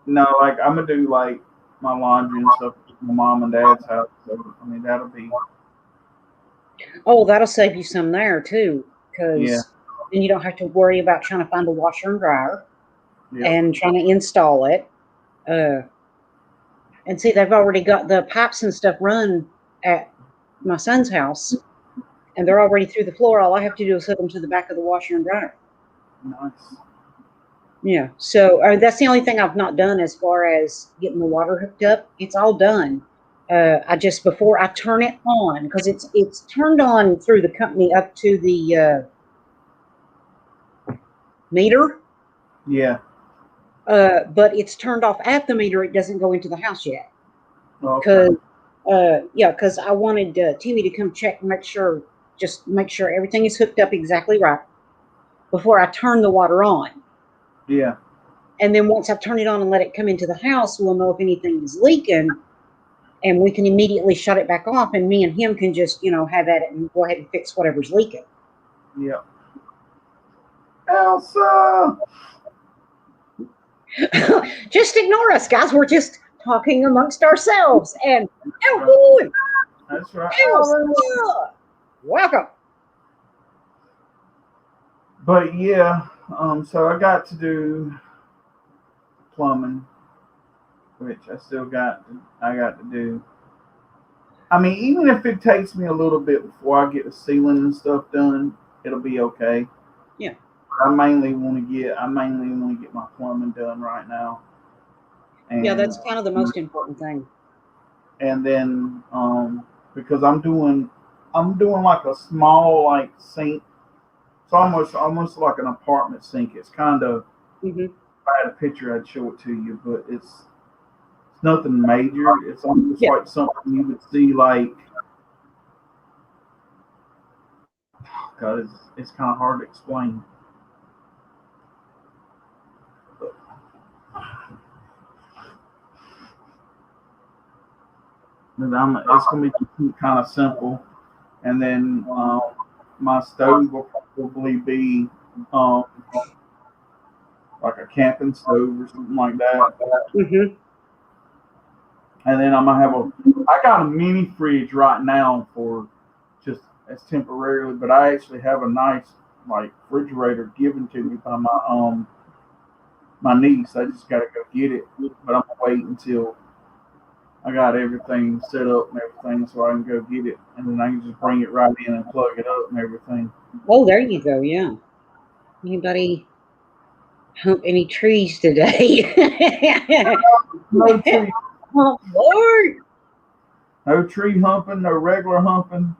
No, like I'm gonna do like my laundry and stuff at my mom and dad's house. So I mean that'll be Oh, that'll save you some there too, yeah, because then you don't have to worry about trying to find a washer and dryer yep, and trying to install it. Uh, and see, they've already got the pipes and stuff run at my son's house, and they're already through the floor. All I have to do is hook them to the back of the washer and dryer. nice. Yeah. So that's the only thing I've not done as far as getting the water hooked up. It's all done. I just before I turn it on because it's turned on through the company up to the meter, Yeah, but it's turned off at the meter. It doesn't go into the house yet okay, because yeah, because I wanted Timmy to come check and make sure everything is hooked up exactly right before I turn the water on. yeah, And then once I turn it on and let it come into the house, we'll know if anything is leaking, and we can immediately shut it back off. And me and him can just have at it and go ahead and fix whatever's leaking. yep. Elsa. Just ignore us, guys. We're just talking amongst ourselves. And That's right. oh, That's right. Elsa, Oh, welcome. but yeah, so I got to do plumbing, which I got to do. I mean, even if it takes me a little bit before I get the ceiling and stuff done, it'll be okay. Yeah, I mainly want to get my plumbing done right now, yeah, and that's kind of the most important thing. then because I'm doing like a small like sink. It's almost like an apartment sink. It's kind of Hmm. if I had a picture, I'd show it to you, but it's nothing major. It's almost Yeah. like something you would see like God, it's kind of hard to explain. But it's gonna be kind of simple, and then my stove will probably be um, like a camping stove or something like that. Hmm. And then I'm gonna have I got a mini fridge right now for just as temporarily, but I actually have a nice like refrigerator given to me by my niece. I just gotta go get it, but I'm gonna wait until I got everything set up and everything so I can go get it, and then I can just bring it right in and plug it up and everything. Oh, there you go. Yeah. Anybody hump any trees today? No tree, Oh, Lord. no tree humping, no regular humping.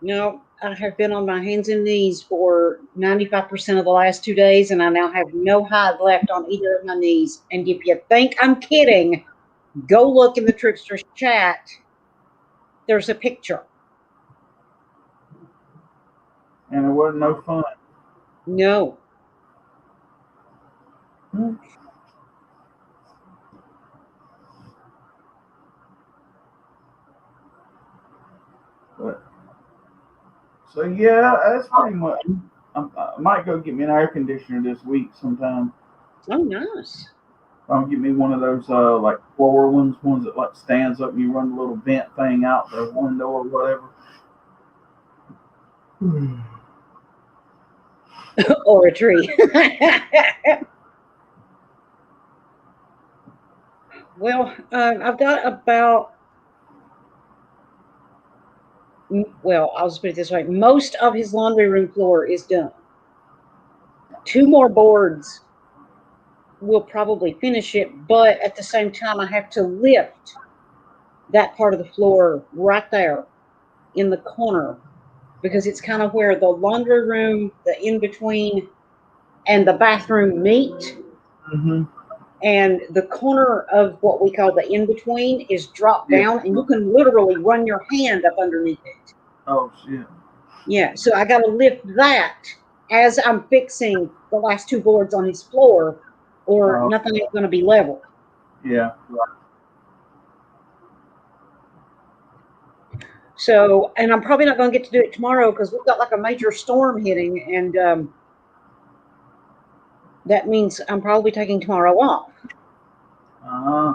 No, I have been on my hands and knees for 95% of the last 2 days, and I now have no hide left on either of my knees. And if you think I'm kidding, go look in the Tricksters chat. There's a picture. And it wasn't no fun. No. But so yeah, that's pretty much. I might go get me an air conditioner this week sometime. Oh, nice. I'll get me one of those like floor ones that like stands up and you run the little vent thing out the window or whatever. Or a tree. Well, I've got about, well, I'll just put it this way, most of his laundry room floor is done. Two more boards will probably finish it, but at the same time, I have to lift that part of the floor right there in the corner because it's kind of where the laundry room, the in between, and the bathroom meet. Hmm. And the corner of what we call the in between is dropped Yeah. down, and you can literally run your hand up underneath it. Oh shit. Yeah, so I got to lift that as I'm fixing the last two boards on his floor, or Oh nothing is going to be level. yeah. So, and I'm probably not going to get to do it tomorrow because we've got like a major storm hitting, and that means I'm probably taking tomorrow off. Uh,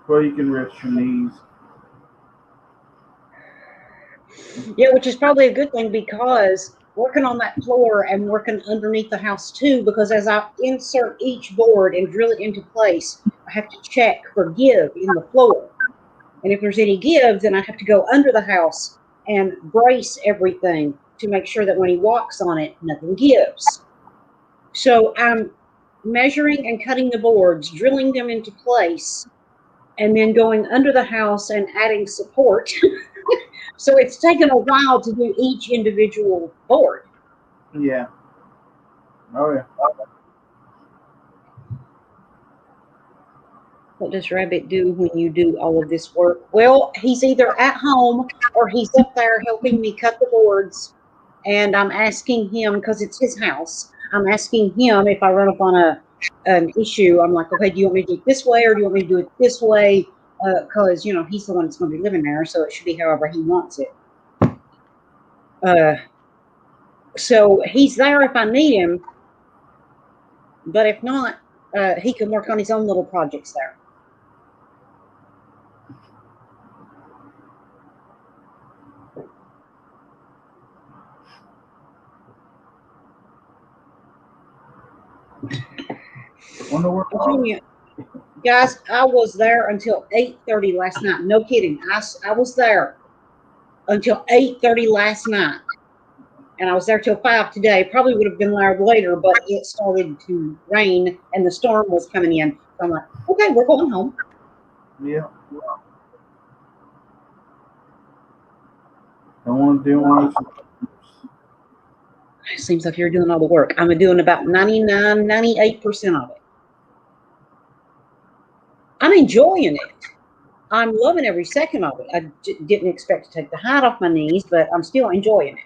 well, you can rest your knees. Yeah, which is probably a good thing because working on that floor and working underneath the house too, because as I insert each board and drill it into place, I have to check for give in the floor. And if there's any give, then I have to go under the house and brace everything to make sure that when he walks on it, nothing gives. So I'm measuring and cutting the boards, drilling them into place, and then going under the house and adding support. So it's taken a while to do each individual board. Yeah. Oh yeah. What does Rabbit do when you do all of this work? Well, he's either at home or he's up there helping me cut the boards. And I'm asking him, because it's his house, I'm asking him if I run up on an issue. I'm like, okay, do you want me to do it this way or do you want me to do it this way? Because, he's the one that's going to be living there, so it should be however he wants it. So he's there if I need him, but if not, he can work on his own little projects there. Wonder where. I'm telling you, guys, I was there until 8:30 last night. No kidding. I was there until 8:30 last night. And I was there till 5 today. Probably would have been there later, but it started to rain and the storm was coming in. So I'm like, okay, we're going home. Yeah. I want to do one. It seems like you're doing all the work. I'm doing about 99, 98% of it. I'm enjoying it. I'm loving every second of it. I didn't expect to take the height off my knees, but I'm still enjoying it.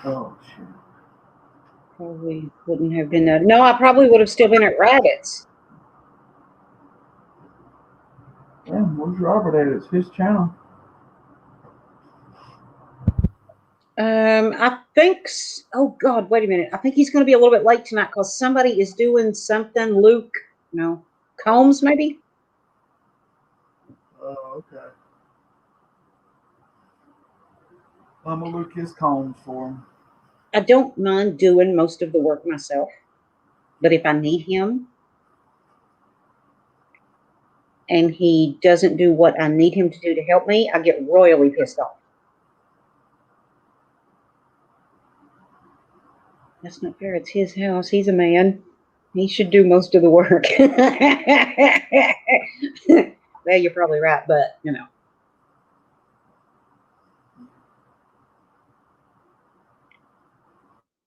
Oh shit. Probably wouldn't have been. No, I probably would have still been at Rabbits. Yeah, where's Robert at? It's his channel. I think. Oh God, wait a minute. I think he's going to be a little bit late tonight because somebody is doing something. Luke, Combs maybe. Oh, okay. I'm gonna look his combs for him. I don't mind doing most of the work myself, but if I need him and he doesn't do what I need him to do to help me, I get royally pissed off. That's not fair. It's his house. He's a man. He should do most of the work. Well, you're probably right, but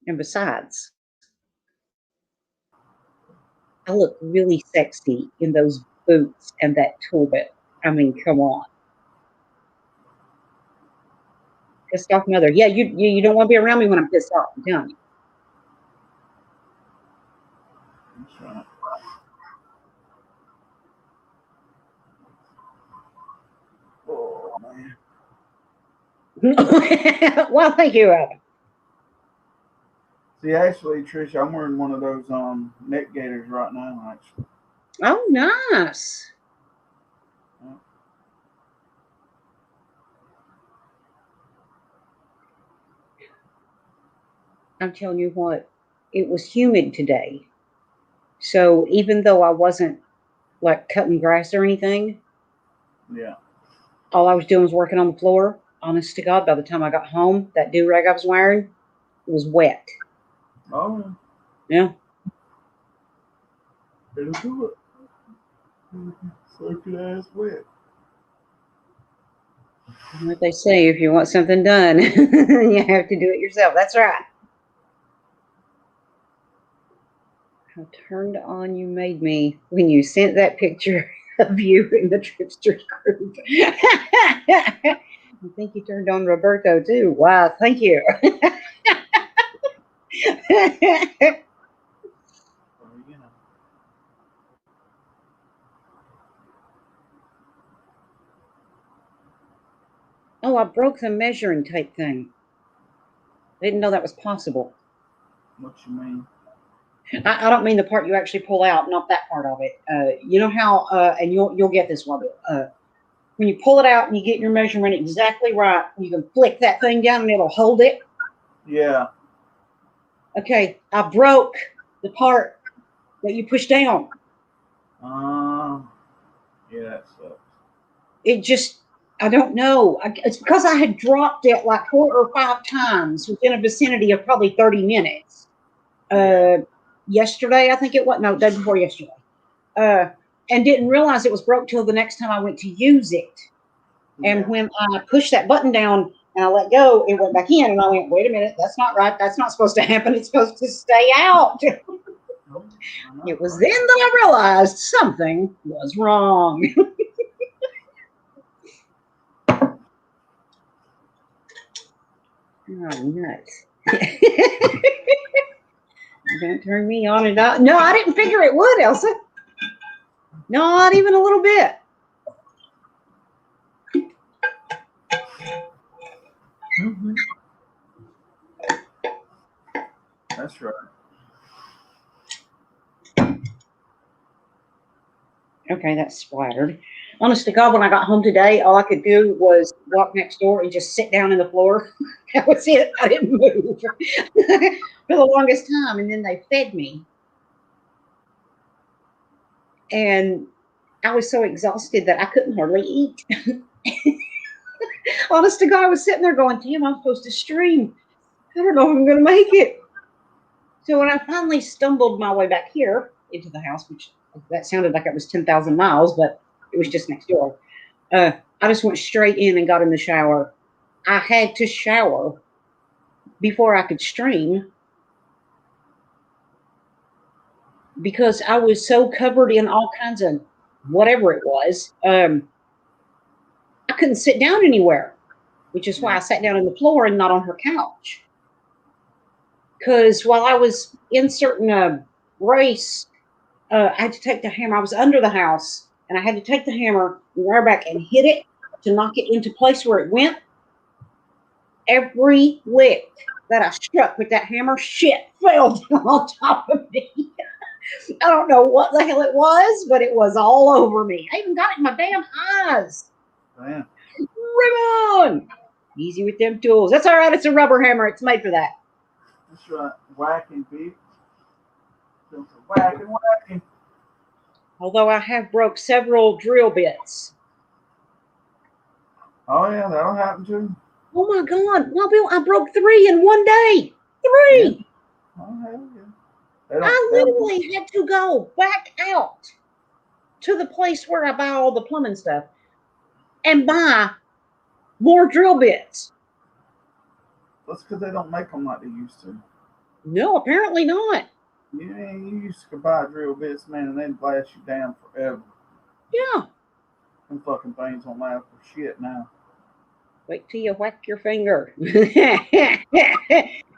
And besides, I look really sexy in those boots and that tulip. I mean, come on. Pissed off mother. Yeah, you don't want to be around me when I'm pissed off. I'm telling you. That's right. Oh man. Well, thank you, Robin. See, actually, Trish, I'm wearing one of those neck gaiters right now. Actually. Oh, nice. Yeah. I'm telling you what, it was humid today. So even though I wasn't like cutting grass or anything, Yeah. all I was doing was working on the floor. Honest to God, by the time I got home, that do-rag I was wearing was wet. Oh. Yeah. It'll do it. Soak your ass wet. What they say, if you want something done, you have to do it yourself. That's right. How turned on you made me when you sent that picture of you in the Tripster group. I think you turned on Roberto too. Wow, thank you. You know. Oh, I broke the measuring tape thing. Didn't know that was possible. What you mean? I don't mean the part you actually pull out, not that part of it. You know how, and you'll get this one. When you pull it out and you get your measurement exactly right, you can flick that thing down and it'll hold it. Yeah. Okay, I broke the part that you push down. Yeah, that sucks. It just, I don't know. It's because I had dropped it like 4 or 5 times within a vicinity of probably 30 minutes. Yesterday, I think it was. No, day before yesterday. And didn't realize it was broke till the next time I went to use it. And Yeah. when I pushed that button down and I let go, it went back in. And I went, wait a minute, that's not right. That's not supposed to happen. It's supposed to stay out. Oh, I know, It was right? then that I realized something was wrong. Oh, nuts. Don't turn me on and off. No, I didn't figure it would, Elsa. Not even a little bit. Mm-hmm. That's right. Okay, that's splattered. Honest to God, when I got home today, all I could do was walk next door and just sit down in the floor. That was it. I didn't move for the longest time. And then they fed me. And I was so exhausted that I couldn't hardly eat. Honest to God, I was sitting there going, damn, I'm supposed to stream. I don't know if I'm going to make it. So when I finally stumbled my way back here into the house, which that sounded like it was 10,000 miles, but it was just next door. I just went straight in and got in the shower. I had to shower before I could stream because I was so covered in all kinds of whatever it was. I couldn't sit down anywhere, which is why I sat down on the floor and not on her couch. Because while I was inserting a brace, I had to take the hammer. I was under the house, and I had to take the hammer and wire back and hit it to knock it into place where it went. Every lick that I struck with that hammer, shit fell down on top of me. I don't know what the hell it was, but it was all over me. I even got it in my damn eyes. Damn. Ribbon! Easy with them tools. That's all right. It's a rubber hammer. It's made for that. That's right. Whacking, bitch. Whacking, whacking. Although I have broke several drill bits. Oh, yeah, that'll happen too. Oh my God. Well, Bill, I broke 3 in one day. 3. Yeah. Oh, hell yeah. I They don't, literally had to go back out to the place where I buy all the plumbing stuff and buy more drill bits. that's because they don't make them like they used to. No, apparently not. Yeah, you used to buy drill bits, man, and they'd last you down forever. Yeah. Them fucking things don't last for shit now. Wait till you whack your finger.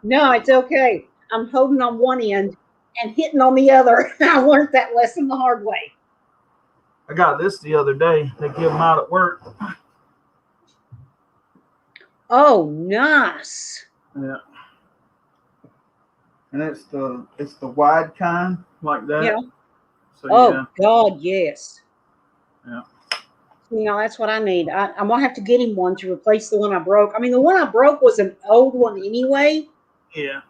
No, it's okay. I'm holding on one end and hitting on the other. I learned that lesson the hard way. I got this the other day. They give them out at work. Oh, nice. Yeah. And it's the wide kind like that. Yeah. So Oh, yeah. God, yes. Yeah. You know, that's what I need. I'm going to have to get him one to replace the one I broke. I mean, the one I broke was an old one anyway. Yeah.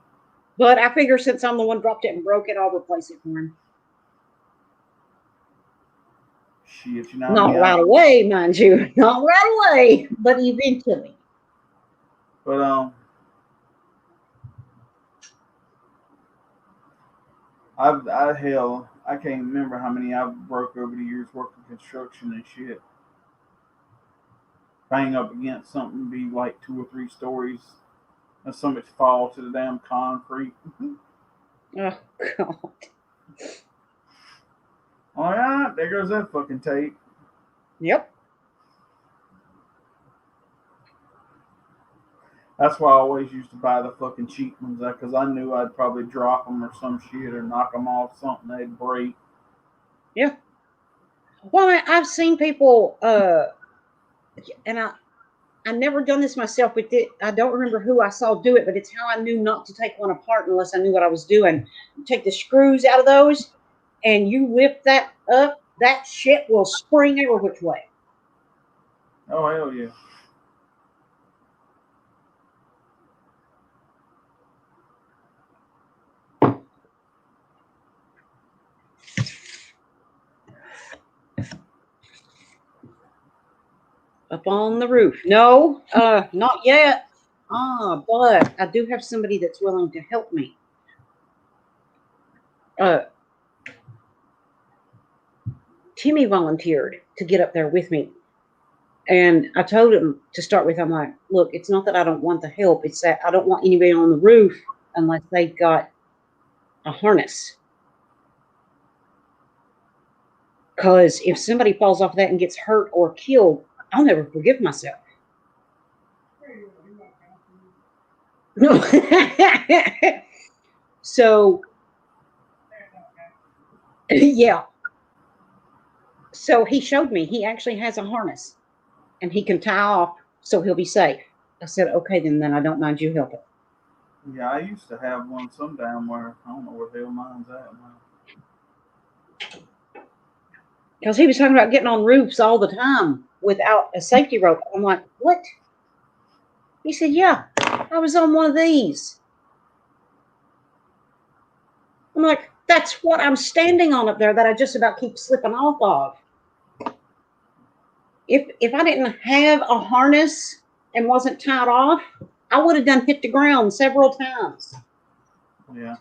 But I figure since I'm the one dropped it and broke it, I'll replace it for him. Shit, you know. Not right away, mind you. Not right away, but eventually. But I can't remember how many I've broke over the years working construction and shit. Bang up against something, be like 2 or 3 stories, and something fall to the damn concrete. Oh, God. All right, there goes that fucking tape. Yep. That's why I always used to buy the fucking cheap ones, because I knew I'd probably drop them or some shit or knock them off something they'd break. Yeah. Well, I've seen people, and I never done this myself, but I don't remember who I saw do it, but it's how I knew not to take one apart unless I knew what I was doing. You take the screws out of those, and you lift that up, that shit will spring every which way. Oh hell yeah! Up on the roof. No, not yet. But I do have somebody that's willing to help me. Uh, Timmy volunteered to get up there with me. And I told him to start with, I'm like, look, it's not that I don't want the help. It's that I don't want anybody on the roof unless they've got a harness. Because if somebody falls off that and gets hurt or killed, I'll never forgive myself. No. So, yeah. So he showed me he actually has a harness and he can tie off so he'll be safe. I said, okay, then I don't mind you helping. Yeah, I used to have one some down where I don't know where the hell mine's at now. Because he was talking about getting on roofs all the time without a safety rope. I'm like, what? He said, yeah, I was on one of these. I'm like, that's what I'm standing on up there that I just about keep slipping off of. If I didn't have a harness and wasn't tied off, I would have done hit the ground several times. Yeah.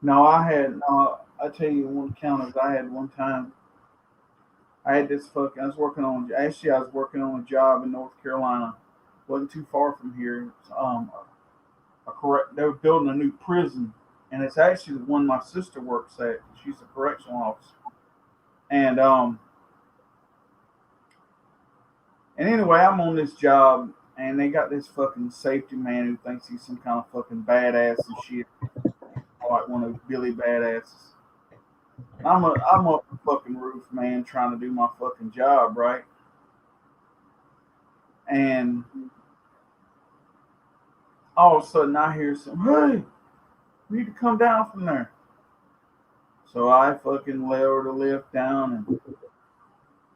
No, I had. No, I tell you one counters I had one time. I had this fucking. I was working on. Actually, I was working on a job in North Carolina. Wasn't too far from here. They were building a new prison, and it's actually the one my sister works at. She's a correctional officer, and anyway, I'm on this job, and they got this fucking safety man who thinks he's some kind of fucking badass and shit, like one of those Billy badasses. I'm up the fucking roof, man, trying to do my fucking job, right? And all of a sudden, I hear some, hey, you need to come down from there. So I fucking lower the lift down, and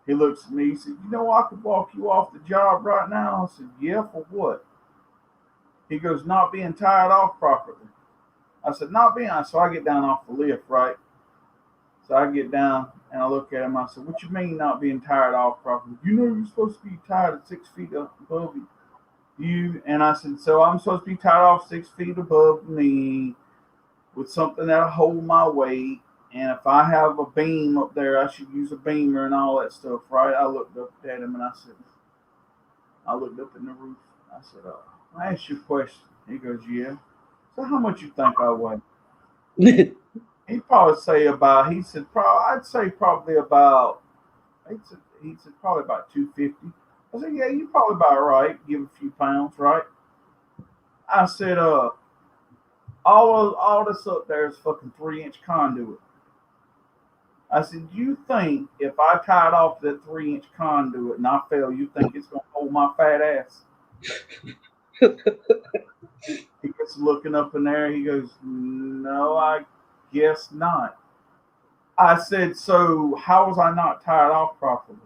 he looks at me. He said, "You know, I could walk you off the job right now." I said, "Yeah, for what?" He goes, "Not being tied off properly." I said, "Not being." So I get down off the lift, right? So I get down and I look at him. I said, "What you mean not being tied off properly? You know you're supposed to be tied at 6 feet up above you." And I said, "So I'm supposed to be tied off 6 feet above me with something that'll hold my weight. And if I have a beam up there, I should use a beamer and all that stuff, right?" I looked up at him and I looked up in the roof. I said, "I asked you a question." He goes, "Yeah." So how much you think I weigh? He'd probably say about. He said, I'd say probably about. He said probably about 250. I said, "Yeah, you probably about right. Give a few pounds, right?" I said, all this up there is fucking 3 inch conduit." I said, "You think if I tied off that 3 inch conduit and I fell, you think it's gonna hold my fat ass?" He gets looking up in there. He goes, "No, I guess not." I said, "So how was I not tied off properly?"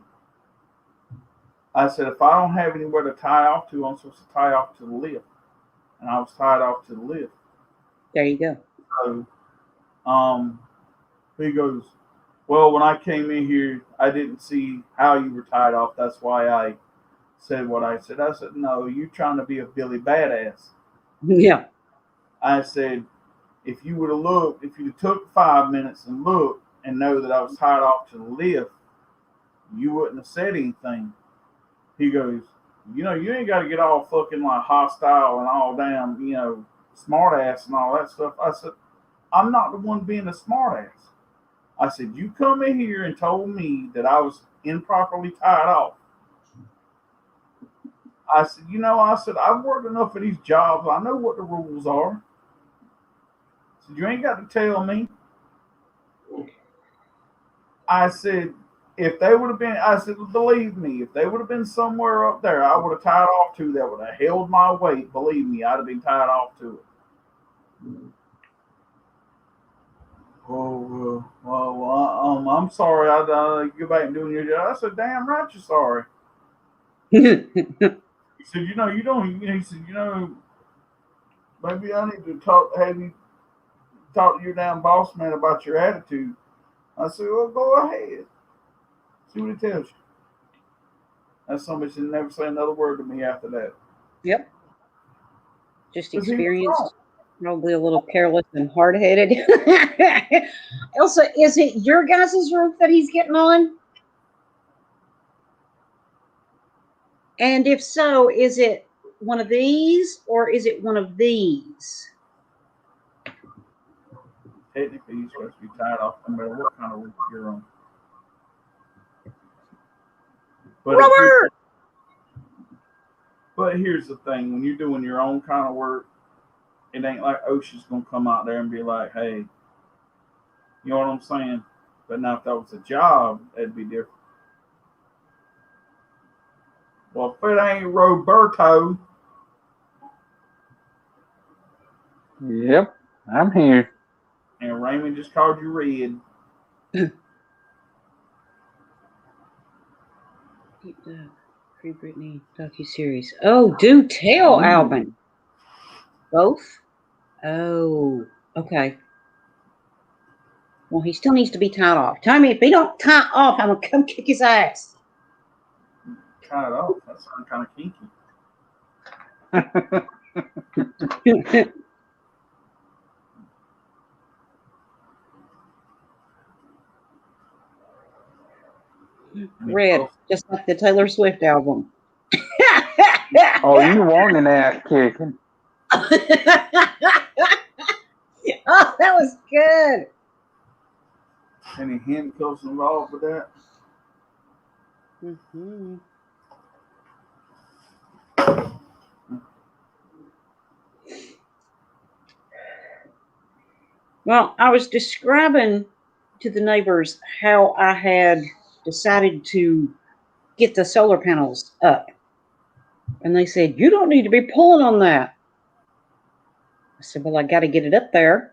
I said, "If I don't have anywhere to tie off to, I'm supposed to tie off to the lift." And I was tied off to the lift. There you go. So um, he goes, "Well, when I came in here, I didn't see how you were tied off. That's why I said what I said." I said, "No, you're trying to be a Billy badass." Yeah. I said, "If you would have looked, if you took 5 minutes and looked and know that I was tied off to the lift, you wouldn't have said anything." He goes, "You ain't got to get all fucking like hostile and all damn, smart ass and all that stuff." I said, "I'm not the one being a smart ass. I said, you come in here and told me that I was improperly tied off. I said, I've worked enough of these jobs. I know what the rules are. I said, you ain't got to tell me. I said, if they would have been, I said, believe me, if they would have been somewhere up there, I would have tied off to that would have held my weight. Believe me, I'd have been tied off to it. Oh, well, I'm sorry. I go back and doing your job. I said, damn right, you're sorry. He said, you don't. He said, maybe I need to have you talk to your damn boss man about your attitude. I said, well, go ahead. See what he tells you. That's somebody should never say another word to me after that. Yep. Just experienced, probably a little careless and hard-headed. Elsa, is it your guys' roof that he's getting on? And if so, is it one of these or is it one of these? Technically, you're supposed to be tied off no matter what kind of roof you're on. But here's the thing: when you're doing your own kind of work, it ain't like OSHA's gonna come out there and be like, "Hey," you know what I'm saying? But now, if that was a job, that'd be different. Well, if it ain't Roberto, yep, I'm here. And Raymond just called you Red. Free Britney docuseries. Oh, do tell, Alvin. Both? Oh, okay. Well, he still needs to be tied off. Tell me, if he don't tie off, I'm gonna come kick his ass. Tie it off. That sounds kind of kinky. Red, just like the Taylor Swift album. Oh, you want an ass kicking? Oh, that was good. Any handcuffs involved with that? Mm-hmm. Well, I was describing to the neighbors how I had decided to get the solar panels up. And they said, you don't need to be pulling on that. I said, well, I got to get it up there.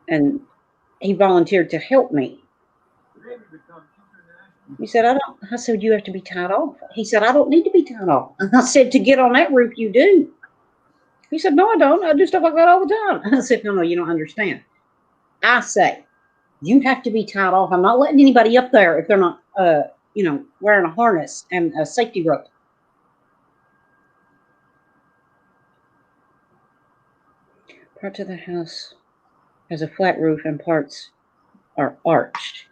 And he volunteered to help me. He said, I said, you have to be tied off. He said, I don't need to be tied off. I said, to get on that roof, you do. He said, no, I don't. I do stuff like that all the time. I said, no, you don't understand. I say, you have to be tied off. I'm not letting anybody up there if they're not, wearing a harness and a safety rope. Part of the house has a flat roof and parts are arched.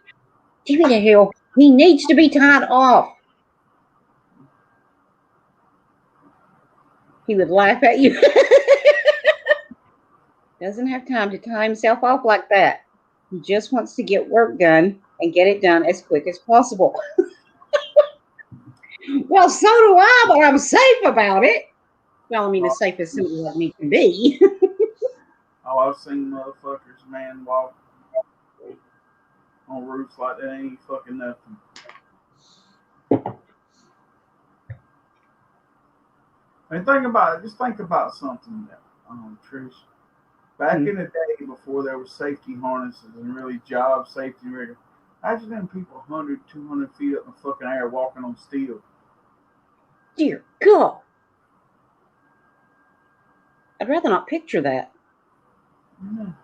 Give me the hell. He needs to be tied off. He would laugh at you. Doesn't have time to tie himself off like that. He just wants to get work done and get it done as quick as possible. Well, so do I, but I'm safe about it. Well, I mean, as safe as something like me can be. Oh, I've seen motherfuckers, man, walk on roofs like that ain't fucking nothing. And just think about something, Trish. Back in the day, before there were safety harnesses and really job safety, imagine them people 100, 200 feet up in the fucking air walking on steel. Dear God. I'd rather not picture that. Mm.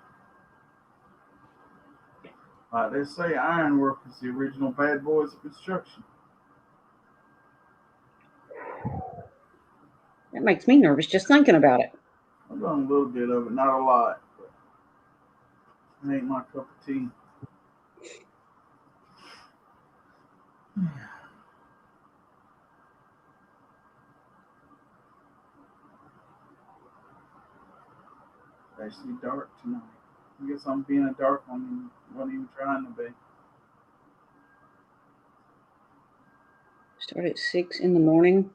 Like they say, ironwork is the original bad boys of construction. That makes me nervous just thinking about it. I've done a little bit of it, not a lot. But it ain't my cup of tea. It's actually dark tonight. I guess I'm being a dark one and wasn't even trying to be. Start at 6 in the morning,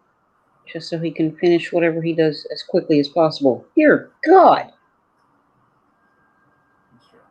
just so he can finish whatever he does as quickly as possible. Dear God. That's right.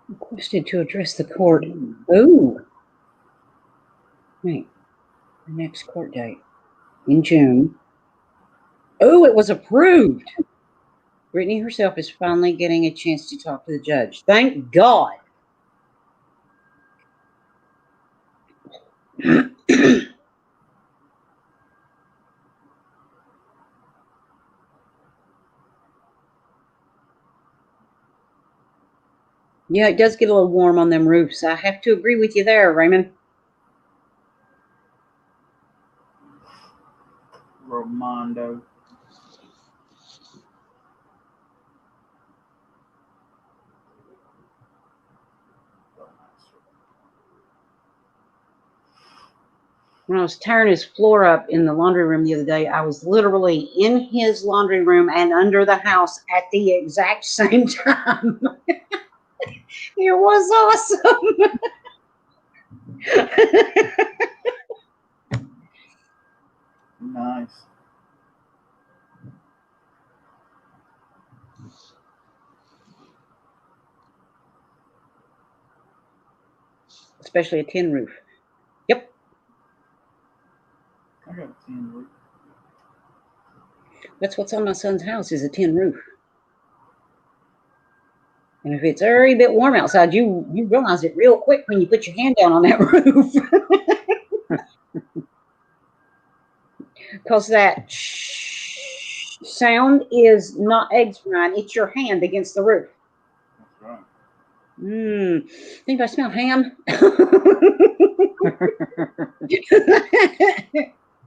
Requested to address the court. Oh. Wait. The next court date. In June. Oh, it was approved. Brittany herself is finally getting a chance to talk to the judge. Thank God. Yeah, it does get a little warm on them roofs. I have to agree with you there, Raymond. Romondo. When I was tearing his floor up in the laundry room the other day, I was literally in his laundry room and under the house at the exact same time. It was awesome. Nice. Especially a tin roof. Yep. I got a tin roof. That's what's on my son's house is a tin roof. And if it's very bit warm outside, you realize it real quick when you put your hand down on that roof. Because that sound is not eggs frying. It's your hand against the roof. That's right. Think I smell ham?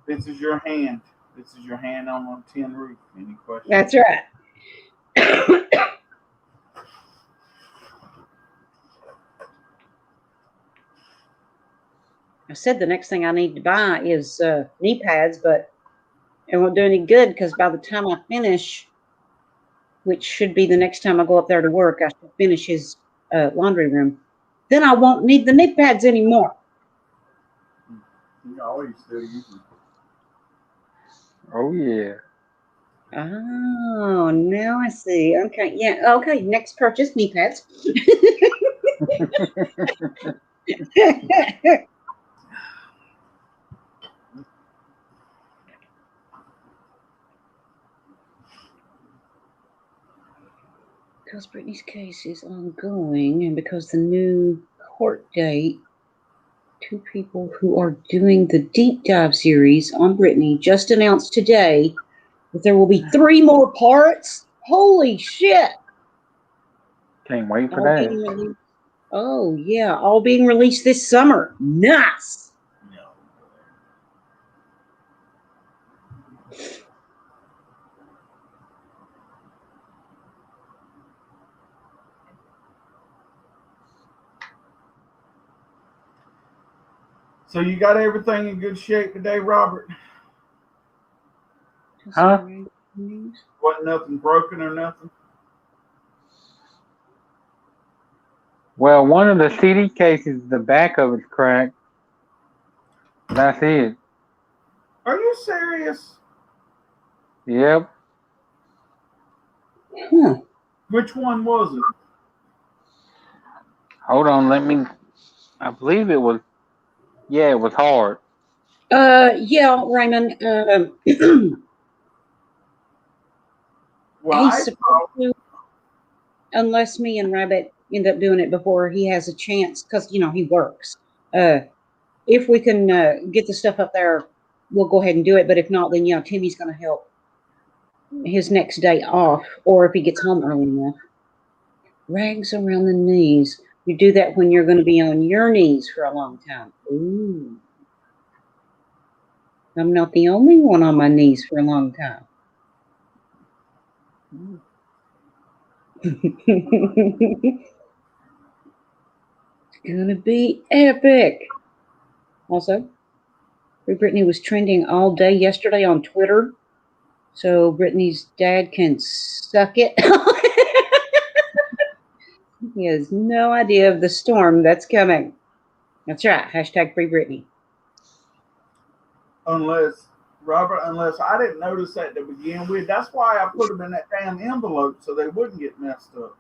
This is your hand. This is your hand on a tin roof. Any questions? That's right. I said the next thing I need to buy is knee pads, but it won't do any good because by the time I finish, which should be the next time I go up there to work, I should finish his laundry room. Then I won't need the knee pads anymore. You always still use them. Oh yeah. Oh, now I see. Okay, yeah. Okay, next purchase, knee pads. Because Brittany's case is ongoing and because the new court date, two people who are doing the deep dive series on Brittany just announced today that there will be 3 more parts. Holy shit. Can't wait for All that. being released. Oh, yeah. All being released this summer. Nice. No. So you got everything in good shape today, Robert? Huh? Wasn't nothing broken or nothing? Well, one of the CD cases, the back of it's cracked. That's it. Are you serious? Yep. Huh. Which one was it? Hold on, I believe it was, yeah, it was hard. Yeah, Raymond. Well, He's supposed to, unless me and Rabbit end up doing it before he has a chance, because he works. If we can get the stuff up there, we'll go ahead and do it. But if not, then Timmy's going to help his next day off, or if he gets home early enough. Rags around the knees. You do that when you're going to be on your knees for a long time. Ooh. I'm not the only one on my knees for a long time. It's gonna be epic. Also, Brittany was trending all day yesterday on Twitter, so Brittany's dad can suck it. He has no idea of the storm that's coming. That's right. Hashtag Free Brittany. Unless I didn't notice that to begin with. That's why I put them in that damn envelope so they wouldn't get messed up.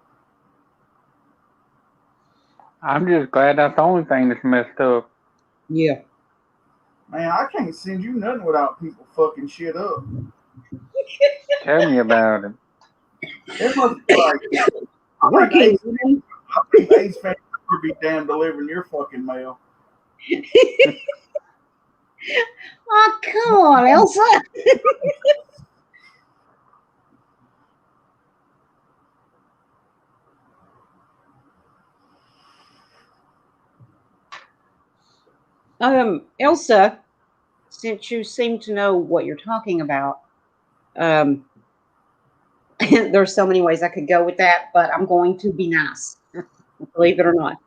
I'm just glad that's the only thing that's messed up. Yeah. Man, I can't send you nothing without people fucking shit up. Tell me about it. It must be like Working. I think Ace fans would be damn delivering your fucking mail. Oh, come on, Elsa. Elsa, since you seem to know what you're talking about, there's so many ways I could go with that, but I'm going to be nice, believe it or not.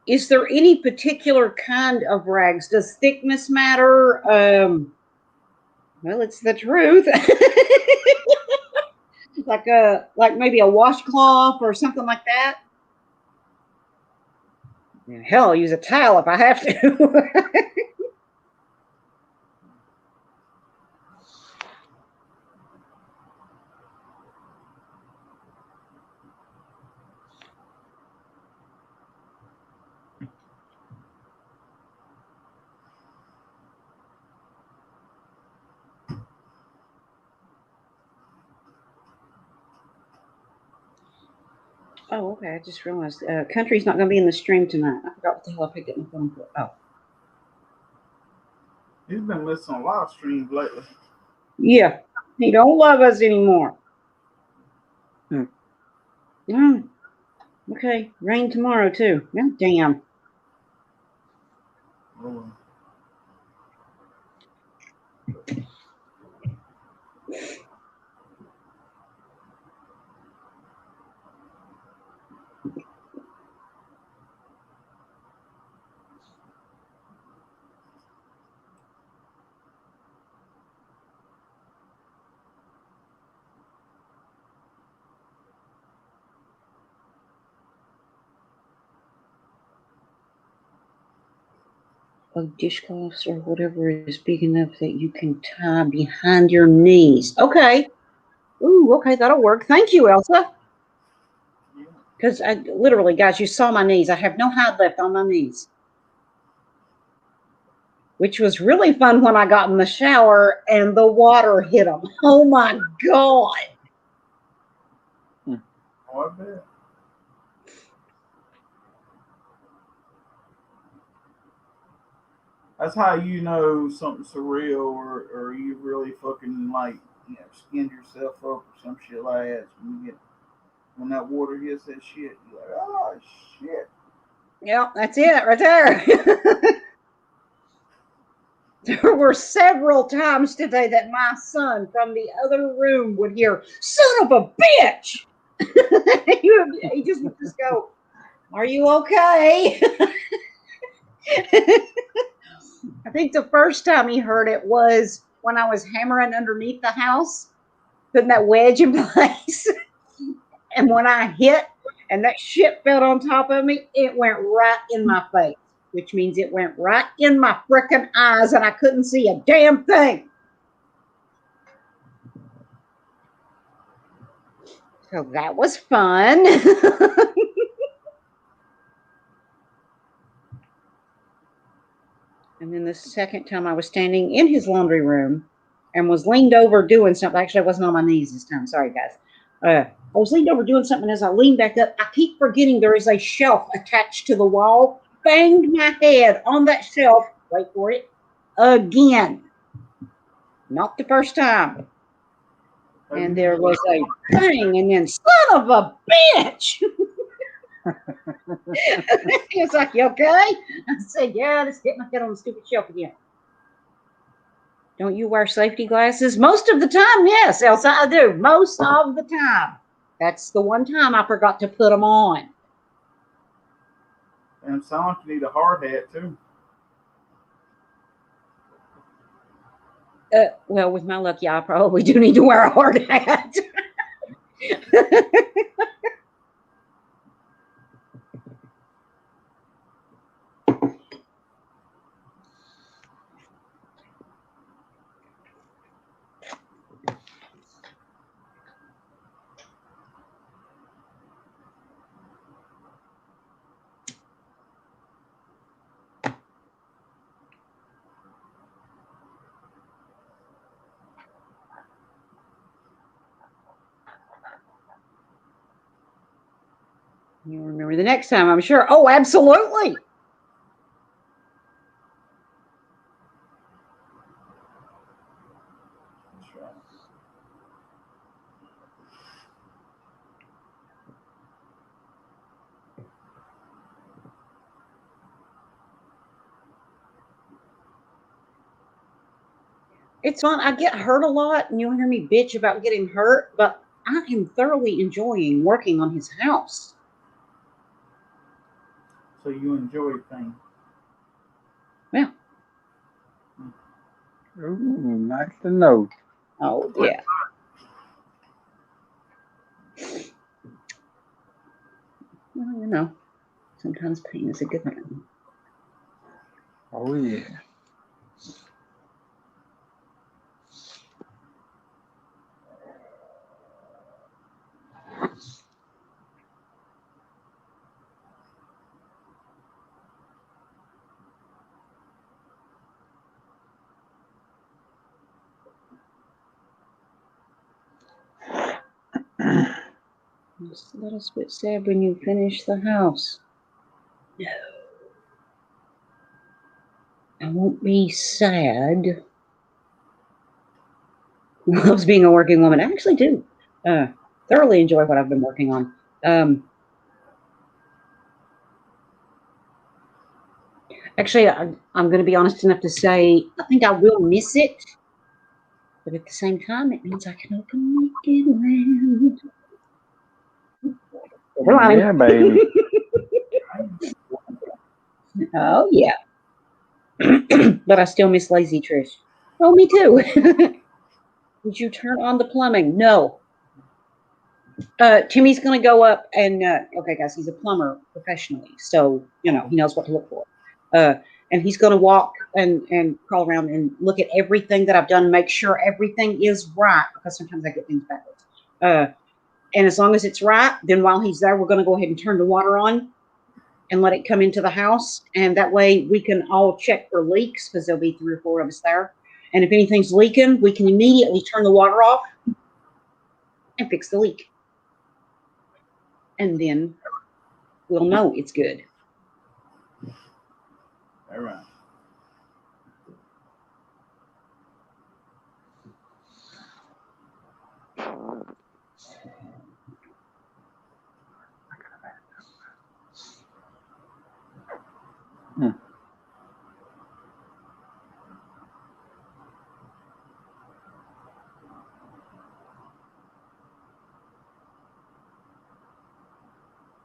Is there any particular kind of rags? Does thickness matter? Well, it's the truth. like maybe a washcloth or something like that. Hell, I'll use a towel if I have to. Oh, okay. I just realized Country's not going to be in the stream tonight. I forgot what the hell I picked up my phone for. Oh. He's been listening to a lot of streams lately. Yeah. He don't love us anymore. Okay. Rain tomorrow, too. Oh, damn. Oh. Dishcloths or whatever is big enough that you can tie behind your knees. Okay. Ooh, okay, that'll work. Thank you, Elsa. Because I literally, guys, you saw my knees. I have no hide left on my knees. Which was really fun when I got in the shower and the water hit them. Oh my God. Oh, I bet. That's how you know something's surreal, or you really fucking skinned yourself up or some shit like that. When that water hits that shit, you're like, oh shit. Yeah, that's it right there. There were several times today that my son from the other room would hear, "Son of a bitch!" he just would just go, "Are you okay?" I think the first time he heard it was when I was hammering underneath the house, putting that wedge in place. And when I hit and that shit fell on top of me, it went right in my face, which means it went right in my frickin' eyes and I couldn't see a damn thing. So that was fun. And then the second time I was standing in his laundry room and was leaned over doing something. Actually, I wasn't on my knees this time. Sorry, guys. I was leaned over doing something. As I leaned back up, I keep forgetting there is a shelf attached to the wall. Banged my head on that shelf. Wait for it. Again. Not the first time. And there was a bang, and then son of a bitch. He was like, "You okay?" I said, "Yeah, just hit my head on the stupid shelf again." Don't you wear safety glasses? Most of the time, yes, Elsa, I do. Most of the time. That's the one time I forgot to put them on. And it sounds like you need a hard hat too. Well, with my luck, yeah, I probably do need to wear a hard hat. You'll remember the next time, I'm sure. Oh, absolutely. That's right. It's fun. I get hurt a lot, and you'll hear me bitch about getting hurt, but I am thoroughly enjoying working on his house. So you enjoy things. Yeah. Ooh, nice to know. Oh, yeah. Well, you know, sometimes pain is a good thing. Oh yeah. Just a little bit sad when you finish the house. No. I won't be sad. Loves being a working woman. I actually do thoroughly enjoy what I've been working on. Actually, I'm going to be honest enough to say I think I will miss it, but at the same time, it means I can open Wicked Land. Yeah, baby. Oh yeah, but I still miss Lazy Trish. Oh, me too. Did you turn on the plumbing? No. Timmy's going to go up and okay, guys, he's a plumber professionally, so you know he knows what to look for. And he's going to walk and crawl around and look at everything that I've done, make sure everything is right because sometimes I get things backwards. And as long as it's right, then while he's there, we're going to go ahead and turn the water on and let it come into the house, and that way we can all check for leaks because there'll be 3 or 4 of us there. And if anything's leaking, we can immediately turn the water off and fix the leak. And then we'll know it's good. All right. Hmm.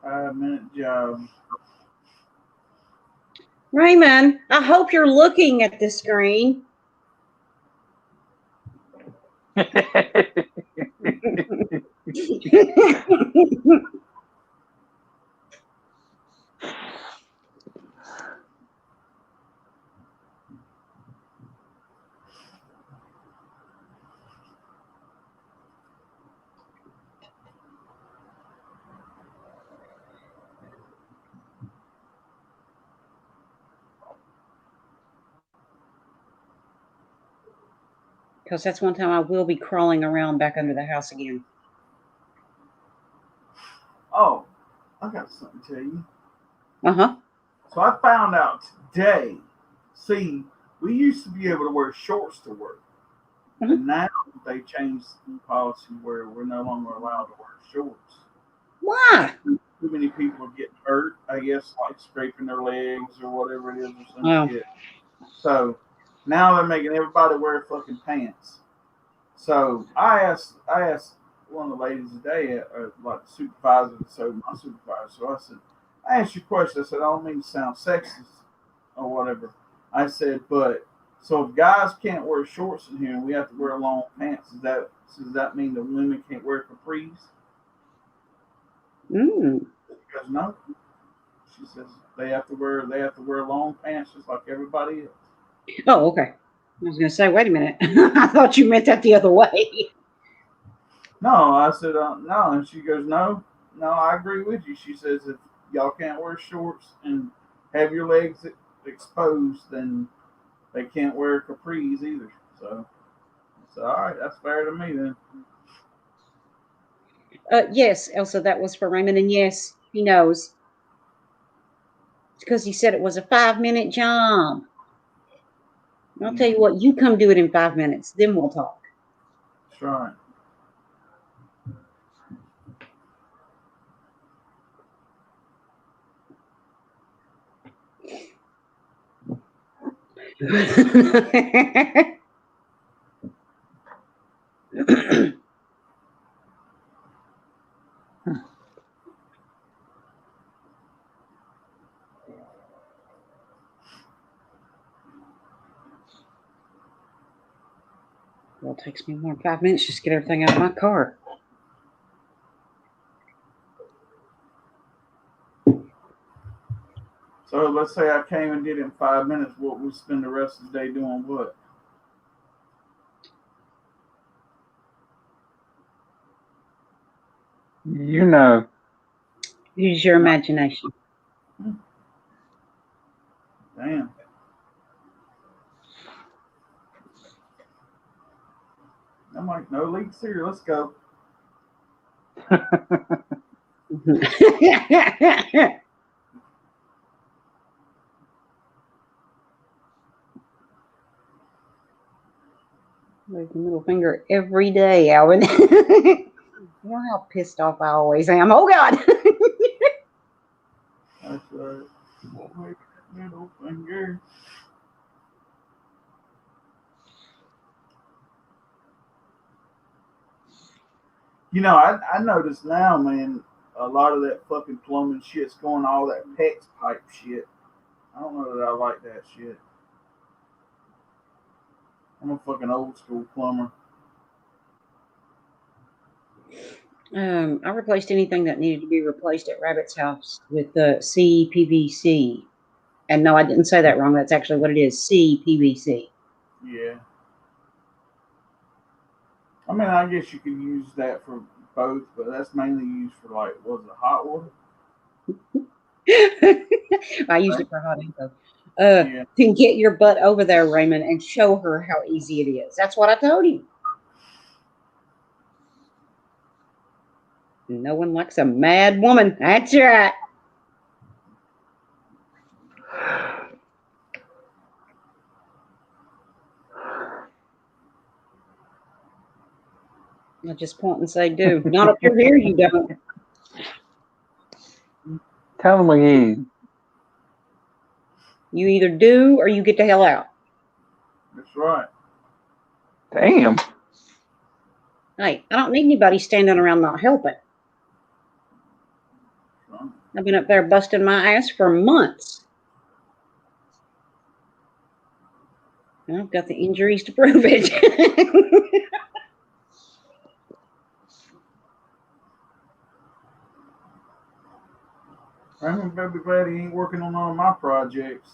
Five-minute job. Raymond, I hope you're looking at the screen. Because that's one time I will be crawling around back under the house again. I got something to tell you. Uh-huh. So I found out today. See, we used to be able to wear shorts to work, Mhm. and now they changed the policy where we're no longer allowed to wear shorts. Why? Too many people are getting hurt. I guess like scraping their legs or whatever it is or some Oh. shit. So now they're making everybody wear fucking pants. So I asked one of the ladies today, like the supervisor, so my supervisor. So I said, I asked you a question. I said, I don't mean to sound sexist or whatever. I said, but so if guys can't wear shorts in here and we have to wear long pants, does that mean that women can't wear capris? Mm. Because no, she says they have to wear long pants just like everybody else. Oh, okay. I was going to say, wait a minute. I thought you meant that the other way. No, I said no, and she goes, no, I agree with you. She says if y'all can't wear shorts and have your legs exposed, then they can't wear capris either. So, all right, that's fair to me then. Yes, Elsa, that was for Raymond. And yes, he knows. It's because he said it was a 5-minute job. I'll tell you what, you come do it in 5 minutes, then we'll talk. That's right. Well, it takes me more than 5 minutes just to get everything out of my car. So let's say I came and did it in 5 minutes. What would we spend the rest of the day doing? What? You know, Use your imagination. Damn. I'm like, no leaks here. Let's go. Wave the middle finger every day, Alvin. You know how pissed off I always am. Oh, God. That's right. Wave that middle finger. I notice now, man, a lot of that fucking plumbing shit's going all that PEX pipe shit. I don't know that I like that shit. I'm a fucking old school plumber. I replaced anything that needed to be replaced at Rabbit's house with the CPVC. And no, I didn't say that wrong. That's actually what it is, CPVC. Yeah. I mean, I guess you could use that for both, but that's mainly used for like, was it hot water? I use it for hot info. Yeah. Then get your butt over there, Raymond, and show her how easy it is. That's what I told him. No one likes a mad woman. That's right. I just point and say, do. Not up your here, you don't. tell them again. You either do or you get the hell out. That's right. Damn. Hey, I don't need anybody standing around not helping. Right. I've been up there busting my ass for months. And I've got the injuries to prove it. I'm gonna be glad he ain't working on none of my projects.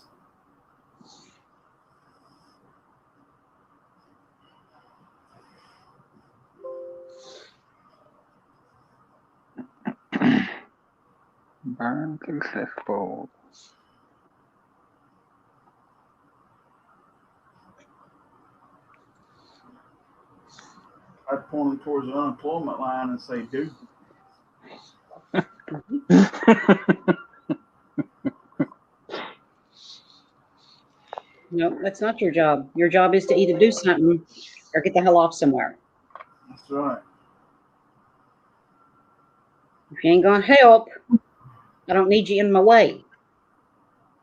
Burn successful. I'd point him towards the unemployment line and say, dude. No, that's not your job. Your job is to either do something or get the hell off somewhere. That's right. If you ain't gonna help, I don't need you in my way.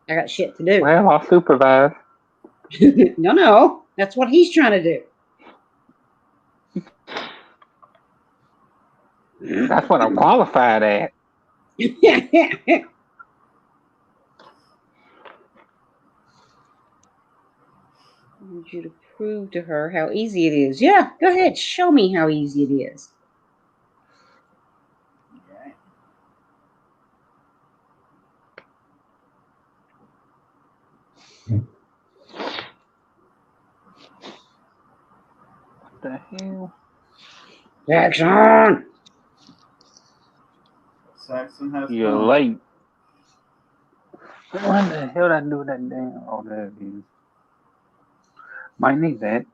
I got shit to do. Well, I'll supervise. No, that's what he's trying to do. That's what I'm qualified at. I need you to prove to her how easy it is. Yeah, go ahead. Show me how easy it is. Okay. What the hell? Jackson! Saxon has You're fun. late. What the hell did I do with that damn? Oh, there it is. Might need that.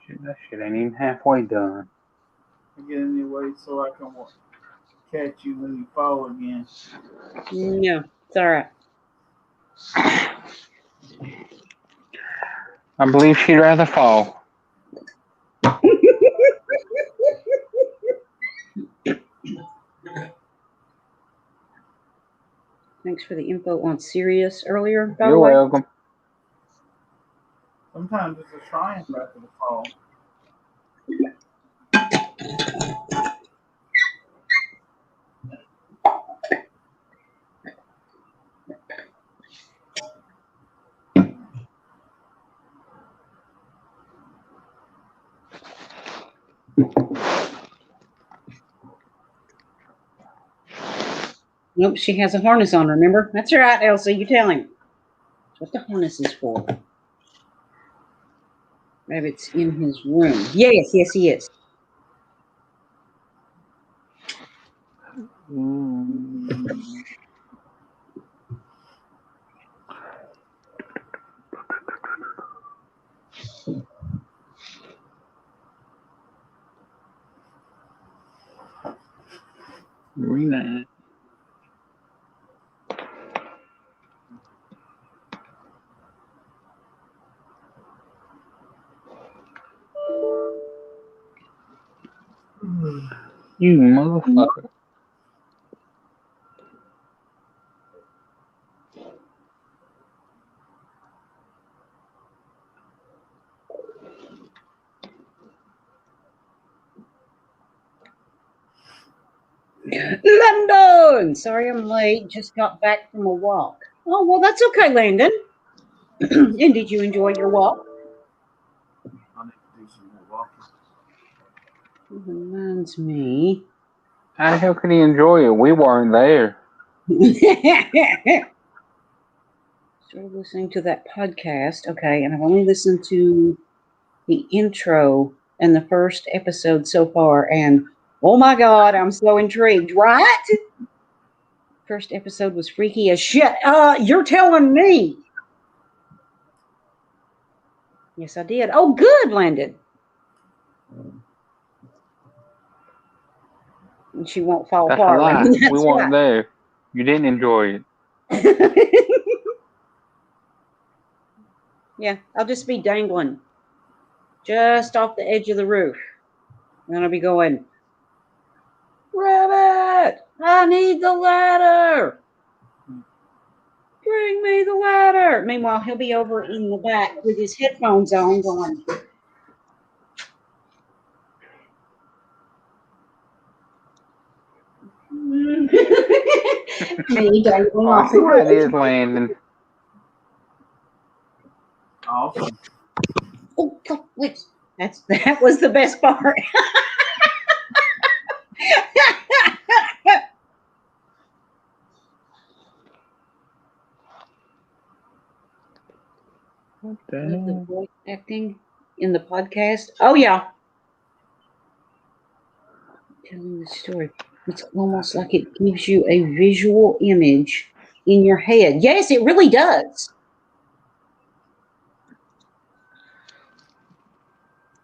Shit, that shit ain't even halfway done. I get in your way so I can catch you when you fall again. No, it's all right. I believe she'd rather fall. Thanks for the info on Sirius earlier, by You're the way. welcome. Sometimes it's a triumph after the fall. Nope, she has a harness on, remember? That's right, Elsie, you tell him. That's what the harness is for. Rabbit's in his room. Yes, he is. Relax. You motherfucker. London! Sorry I'm late. Just got back from a walk. Oh, well, that's okay, Landon. And did you enjoy your walk? I need to do some more walking. It reminds me. How the hell could he enjoy it? We weren't there. Started listening to that podcast. Okay, and I've only listened to the intro and the first episode so far, and oh my God, I'm so intrigued, right? First episode was freaky as shit. You're telling me. Yes, I did. Oh, good, Landon. And she won't fall That's a far. lie. That's We weren't there. You didn't enjoy it. Yeah, I'll just be dangling just off the edge of the roof. And then I'll be going, Rabbit, I need the ladder. Bring me the ladder. Meanwhile, he'll be over in the back with his headphones on going. Me dangling off the It is roof. Landon. Awesome. Oh, God, wait. That was the best part. What the With the hell? voice acting in the podcast. Oh, yeah. Telling the story. It's almost like it gives you a visual image in your head. Yes, it really does.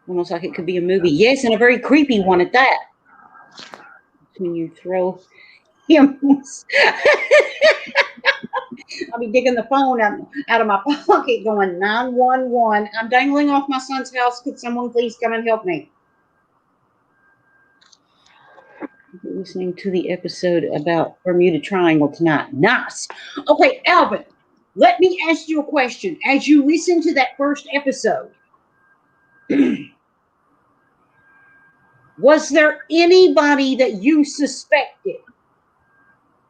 Almost like it could be a movie. Yes, and a very creepy one at that. When you throw him. I'll be digging the phone out of my pocket going 911. I'm dangling off my son's house. Could someone please come and help me? You're listening to the episode about Bermuda Triangle tonight. Nice. Okay, Alvin, let me ask you a question. As you listen to that first episode, was there anybody that you suspected?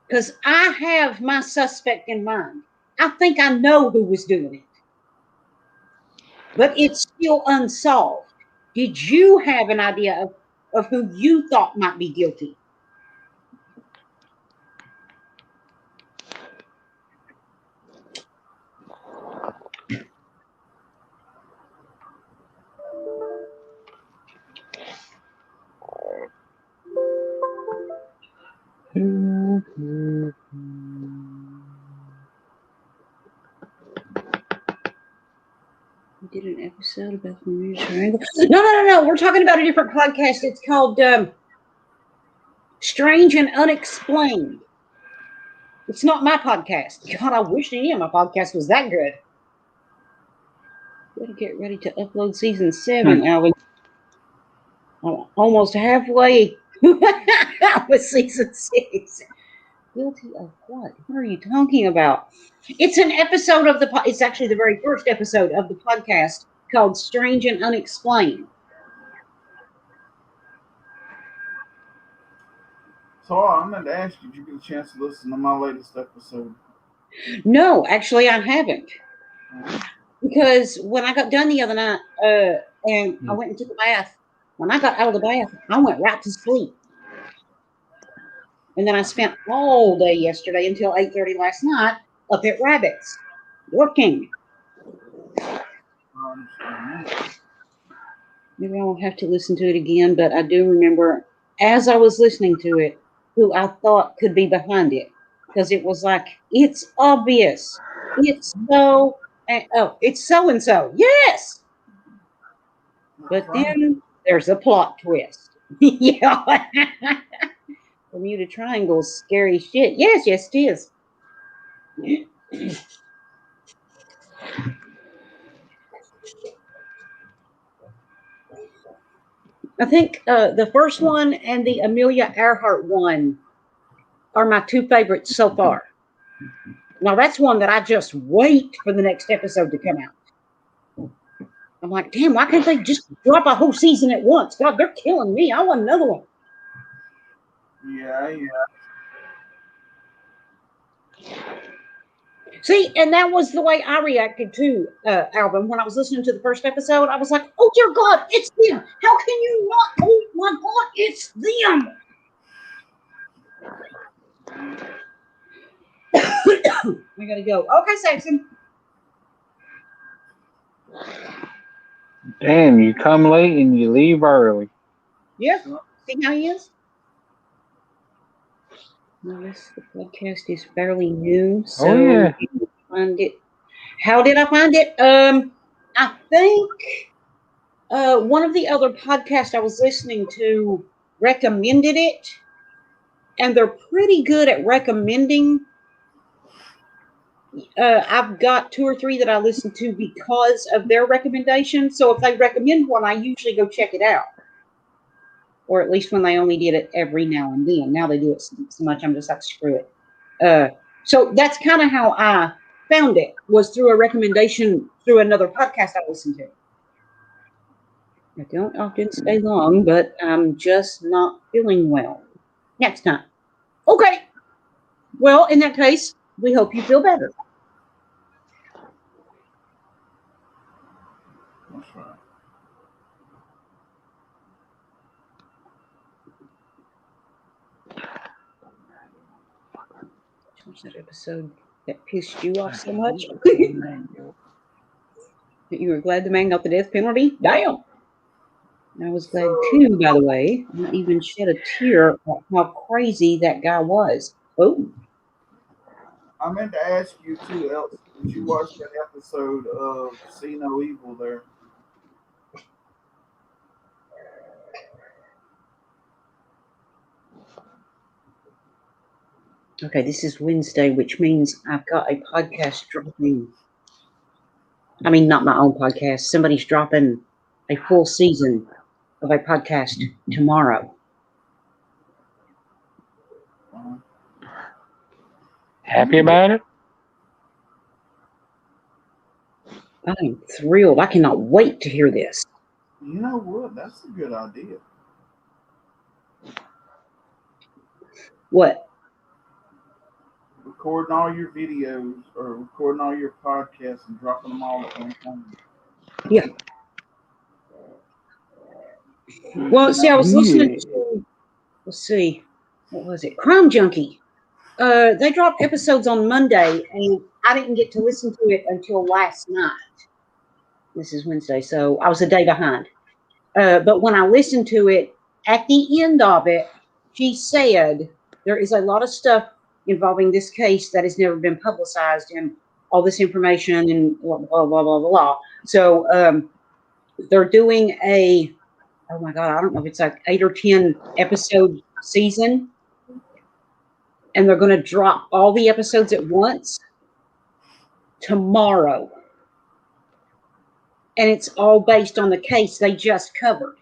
Because I have my suspect in mind. I think I know who was doing it. But it's still unsolved. Did you have an idea of who you thought might be guilty? We did an episode about the Bermuda Triangle. No. We're talking about a different podcast. It's called Strange and Unexplained. It's not my podcast. God, I wish any of my podcast was that good. Better get ready to upload season 7, Alvin. I'm almost halfway with season 6. Guilty of what? What are you talking about? It's an episode of it's actually the very first episode of the podcast called Strange and Unexplained. So I'm going to ask you, did you get a chance to listen to my latest episode? No, actually I haven't. Because when I got done the other night, and I went and took a bath, when I got out of the bath, I went right to sleep. And then I spent all day yesterday until 8:30 last night up at Rabbits, working. Maybe I won't have to listen to it again, but I do remember as I was listening to it, who I thought could be behind it. Because it was like, it's obvious. It's so, it's so-and-so. Yes! But then there's a plot twist. Yeah. Bermuda Triangle is scary shit. Yes, it is. I think the first one and the Amelia Earhart one are my two favorites so far. Now, that's one that I just wait for the next episode to come out. I'm like, damn, why can't they just drop a whole season at once? God, they're killing me. I want another one. Yeah. See, and that was the way I reacted to Alvin when I was listening to the first episode. I was like, oh, dear God, it's them. How can you not? Oh, my God, it's them. I got to go. Okay, Saxon. Damn, you come late and you leave early. Yep. See how he is? Notice the podcast is fairly new, so yeah. Find it. How did I find it? I think one of the other podcasts I was listening to recommended it, and they're pretty good at recommending. I've got 2 or 3 that I listen to because of their recommendations. So if they recommend one, I usually go check it out. Or at least when they only did it every now and then. Now they do it so much, I'm just like, screw it. So that's kind of how I found it, was through a recommendation through another podcast I listened to. I don't often stay long, but I'm just not feeling well. Next time. Okay. Well, in that case, we hope you feel better. That's right. What's that episode that pissed you off so much? That you were glad the man got the death penalty? Damn! I was glad too, by the way. I even shed a tear at how crazy that guy was. Oh. I meant to ask you too, Elsa. Did you watch that episode of See No Evil there? Okay, this is Wednesday, which means I've got a podcast dropping. I mean, not my own podcast. Somebody's dropping a full season of a podcast tomorrow. Happy about it? I am thrilled. I cannot wait to hear this. You know what? That's a good idea. What? Recording all your videos or recording all your podcasts and dropping them all at one time. Yeah. Well, see, I was listening to, let's see, what was it? Crime Junkie. They dropped episodes on Monday, and I didn't get to listen to it until last night. This is Wednesday, so I was a day behind. But when I listened to it, at the end of it, she said there is a lot of stuff involving this case that has never been publicized, and all this information and blah, blah, blah, blah, blah. So they're doing oh my God, I don't know if it's like 8 or 10 episode season. And they're going to drop all the episodes at once tomorrow. And it's all based on the case they just covered.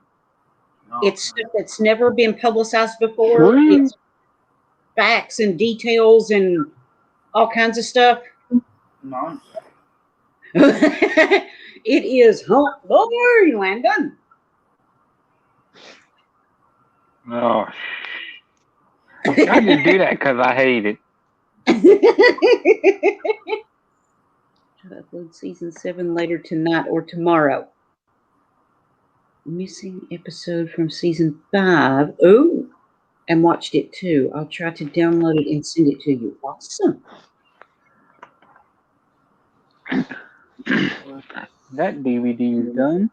It's stuff that's never been publicized before. It's facts and details and all kinds of stuff. Nice. It is Hunt Boy, Landon. Oh, I just do that because I hate it. Should upload season 7 later tonight or tomorrow. Missing episode from season 5. Oh, and watched it too. I'll try to download it and send it to you. Awesome. That DVD is done.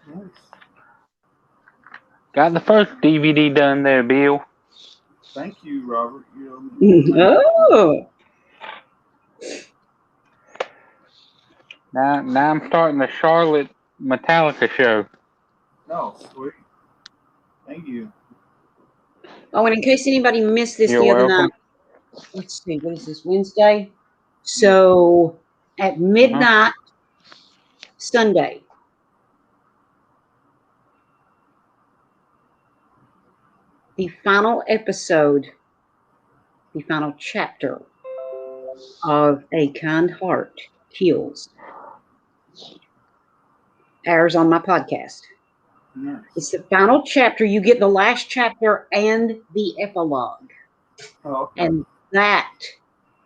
Nice. Got the first DVD done there, Bill. Thank you, Robert. Oh. Now I'm starting the Charlotte Metallica show. No, sweet. Thank you. Oh, and in case anybody missed this the other night, let's see, what is this, Wednesday? So at midnight, Sunday, the final episode, the final chapter of A Kind Heart Heals airs on my podcast. Nice. It's the final chapter. You get the last chapter and the epilogue. Oh, okay. And that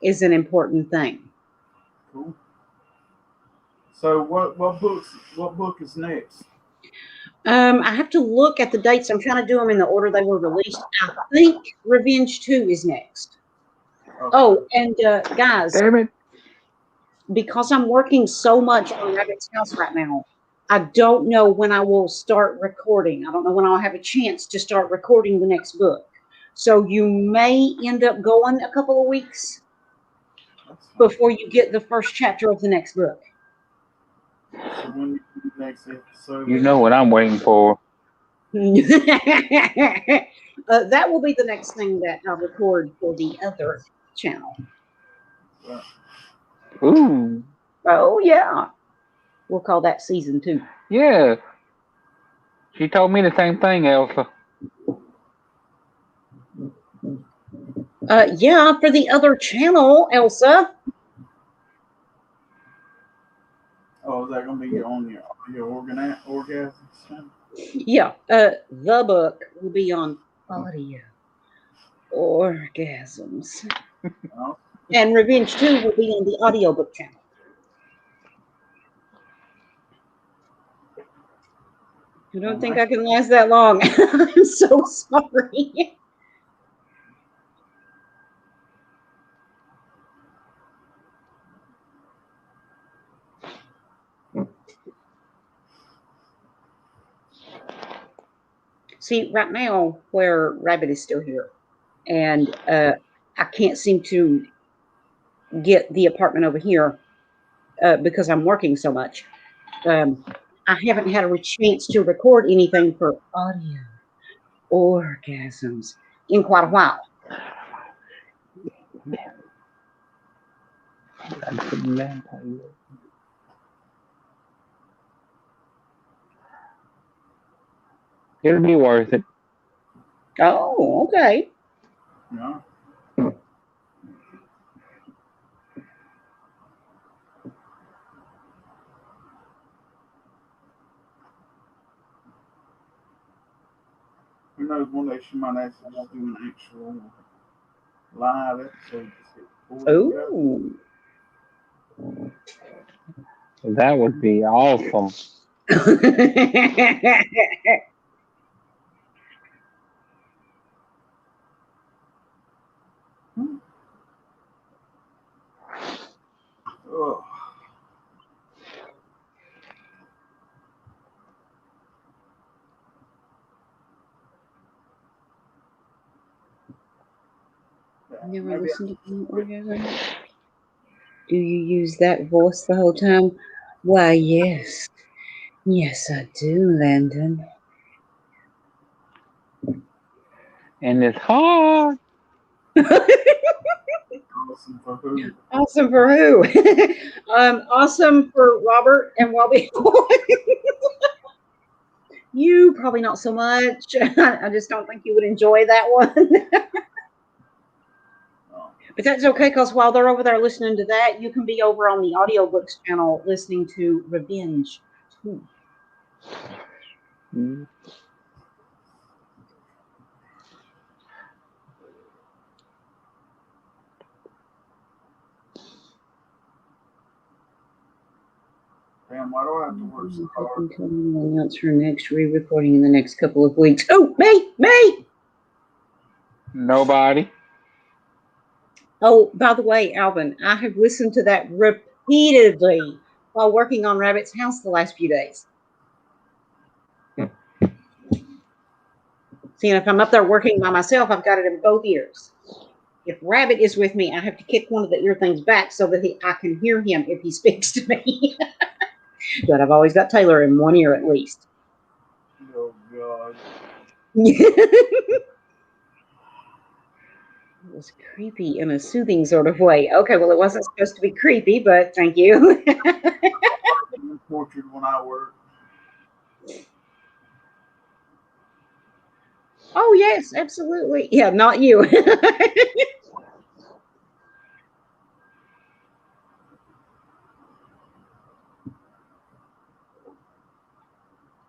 is an important thing. Cool. So what book is next? I have to look at the dates. I'm trying to do them in the order they were released. I think Revenge 2 is next. Okay. Oh, and guys, damn it. Because I'm working so much on Rabbit's House right now, I don't know when I will start recording. I don't know when I'll have a chance to start recording the next book. So you may end up going a couple of weeks before you get the first chapter of the next book. So when you do the next episode, you know what I'm waiting for. That will be the next thing that I'll record for the other channel. Ooh. Oh, yeah. We'll call that season 2. Yeah. She told me the same thing, Elsa. Yeah, for the other channel, Elsa. Oh, is that going to be on your orgasms? Yeah, the book will be on audio orgasms. Oh. And Revenge 2 will be on the audiobook channel. I don't think I can last that long. I'm so sorry. See, right now, where Rabbit is still here, and I can't seem to get the apartment over here because I'm working so much. I haven't had a chance to record anything for audio orgasms in quite a while. It'll be worth it. Oh, okay. Yeah. Who knows, one day she might actually just do an actual live episode. Ooh. That would be awesome. Ugh. Never Maybe listened to any orgasm. Do you use that voice the whole time? Why, yes. Yes, I do, Landon. And it's hard. awesome for who? Awesome for who? Awesome for Robert and Wobby. You probably not so much. I just don't think you would enjoy that one. But that's okay, because while they're over there listening to that, you can be over on the audiobooks channel listening to Revenge 2. Damn, why do I have to work so hard? We'll announce her next re-recording in the next couple of weeks. Oh, me! Nobody. Oh, by the way, Alvin, I have listened to that repeatedly while working on Rabbit's house the last few days. See, and if I'm up there working by myself, I've got it in both ears. If Rabbit is with me, I have to kick one of the ear things back so that I can hear him if he speaks to me. But I've always got Taylor in one ear at least. Oh, God. It was creepy in a soothing sort of way. Okay, well, it wasn't supposed to be creepy, but thank you. I'm tortured when I work. Oh, yes, absolutely. Yeah, not you.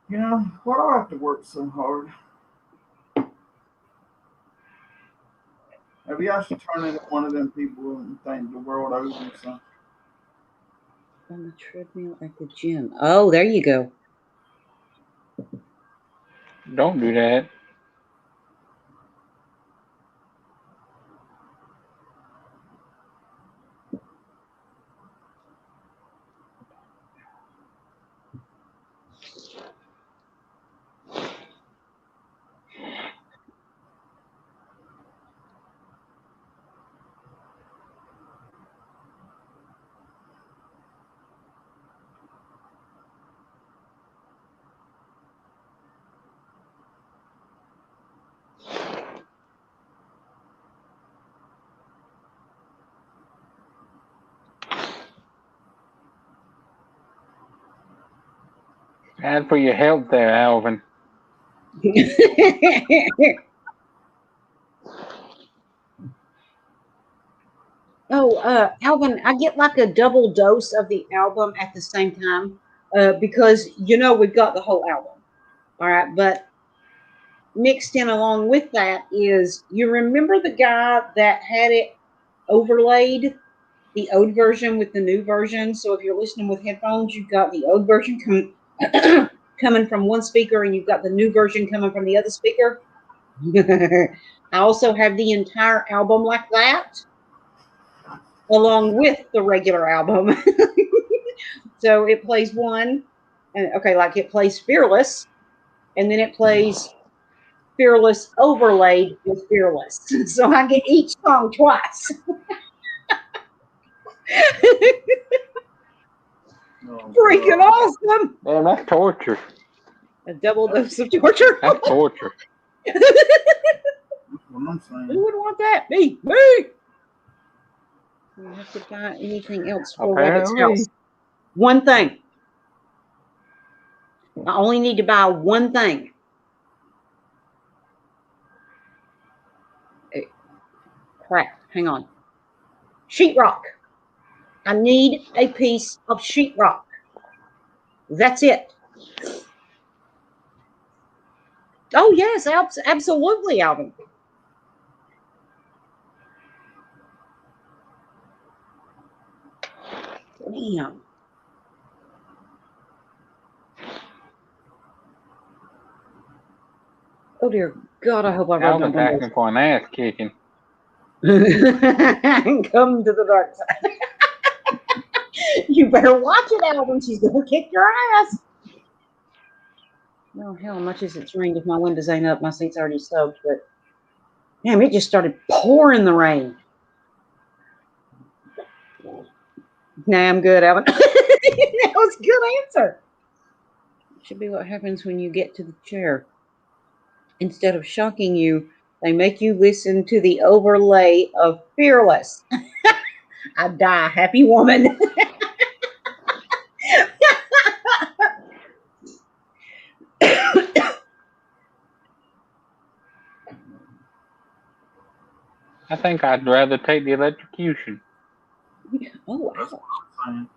You know, why do I have to work so hard? Maybe I should turn into one of them people and think the world owes me something. On the treadmill at the gym. Oh, there you go. Don't do that. And for your help there, Alvin. Oh, Alvin, I get like a double dose of the album at the same time because, we've got the whole album. All right. But mixed in along with that is, you remember the guy that had it overlaid, the old version with the new version? So if you're listening with headphones, you've got the old version coming from one speaker, and you've got the new version coming from the other speaker. I also have the entire album like that, along with the regular album. So it plays one, and okay, like it plays Fearless, and then it plays Fearless overlaid with Fearless. So I get each song twice. Oh, Freaking God. awesome. Man, that's torture. A double dose of torture. That's torture. That's what I'm Who saying. would want that? Me. Do we have to buy anything else for Rabbit's house? Apparently. One thing. I only need to buy one thing. Crap. Hang on. Sheetrock. I need a piece of sheetrock. That's it. Oh, yes. Absolutely, Alvin. Damn. Oh, dear God. I hope I wrote Alvin's that asking for an ass kicking. one. Come to the dark side. You better watch it, Alvin. She's going to kick your ass. Well, hell, much as it's rained, if my windows ain't up, my seat's already soaked. But damn, it just started pouring the rain. Nah, I'm good, Alvin. That was a good answer. Should be what happens when you get to the chair. Instead of shocking you, they make you listen to the overlay of Fearless. I die, happy woman. I think I'd rather take the electrocution. Oh, That's wow. what I'm saying.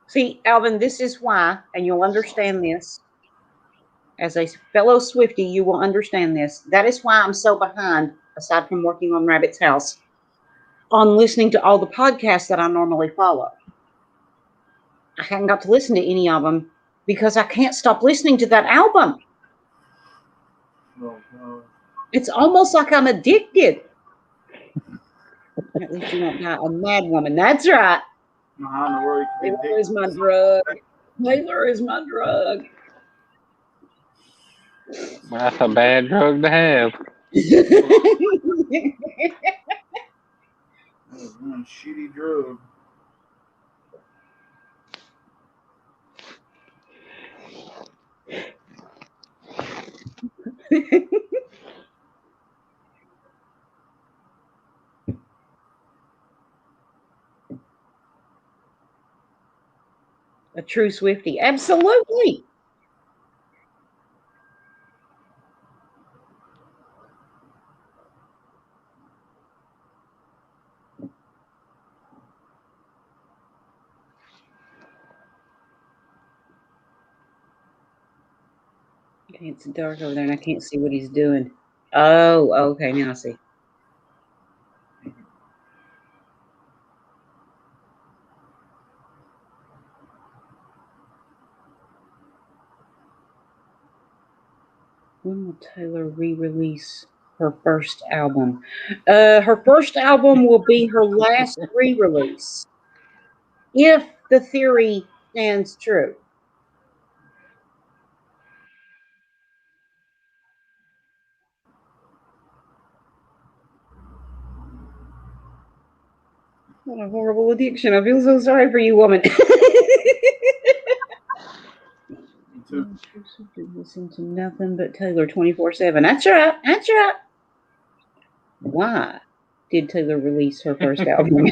See, Alvin, this is why, and you'll understand this. As a fellow Swiftie, you will understand this. That is why I'm so behind, aside from working on Rabbit's house, on listening to all the podcasts that I normally follow. I haven't got to listen to any of them because I can't stop listening to that album. Oh, God. It's almost like I'm addicted. At least you won't die a mad woman. That's right. I know where you can be Taylor is my addicted. drug. Taylor is my drug. Well, that's a bad drug to have. That's one shitty drug. A true Swiftie. Absolutely. Okay, it's dark over there and I can't see what he's doing. Oh, okay. Now I see. When will Taylor re-release her first album? Her first album will be her last re-release, if the theory stands true. What a horrible addiction. I feel so sorry for you, woman. Me too. Listen to nothing but Taylor 24/7. That's right. That's right. Why did Taylor release her first album?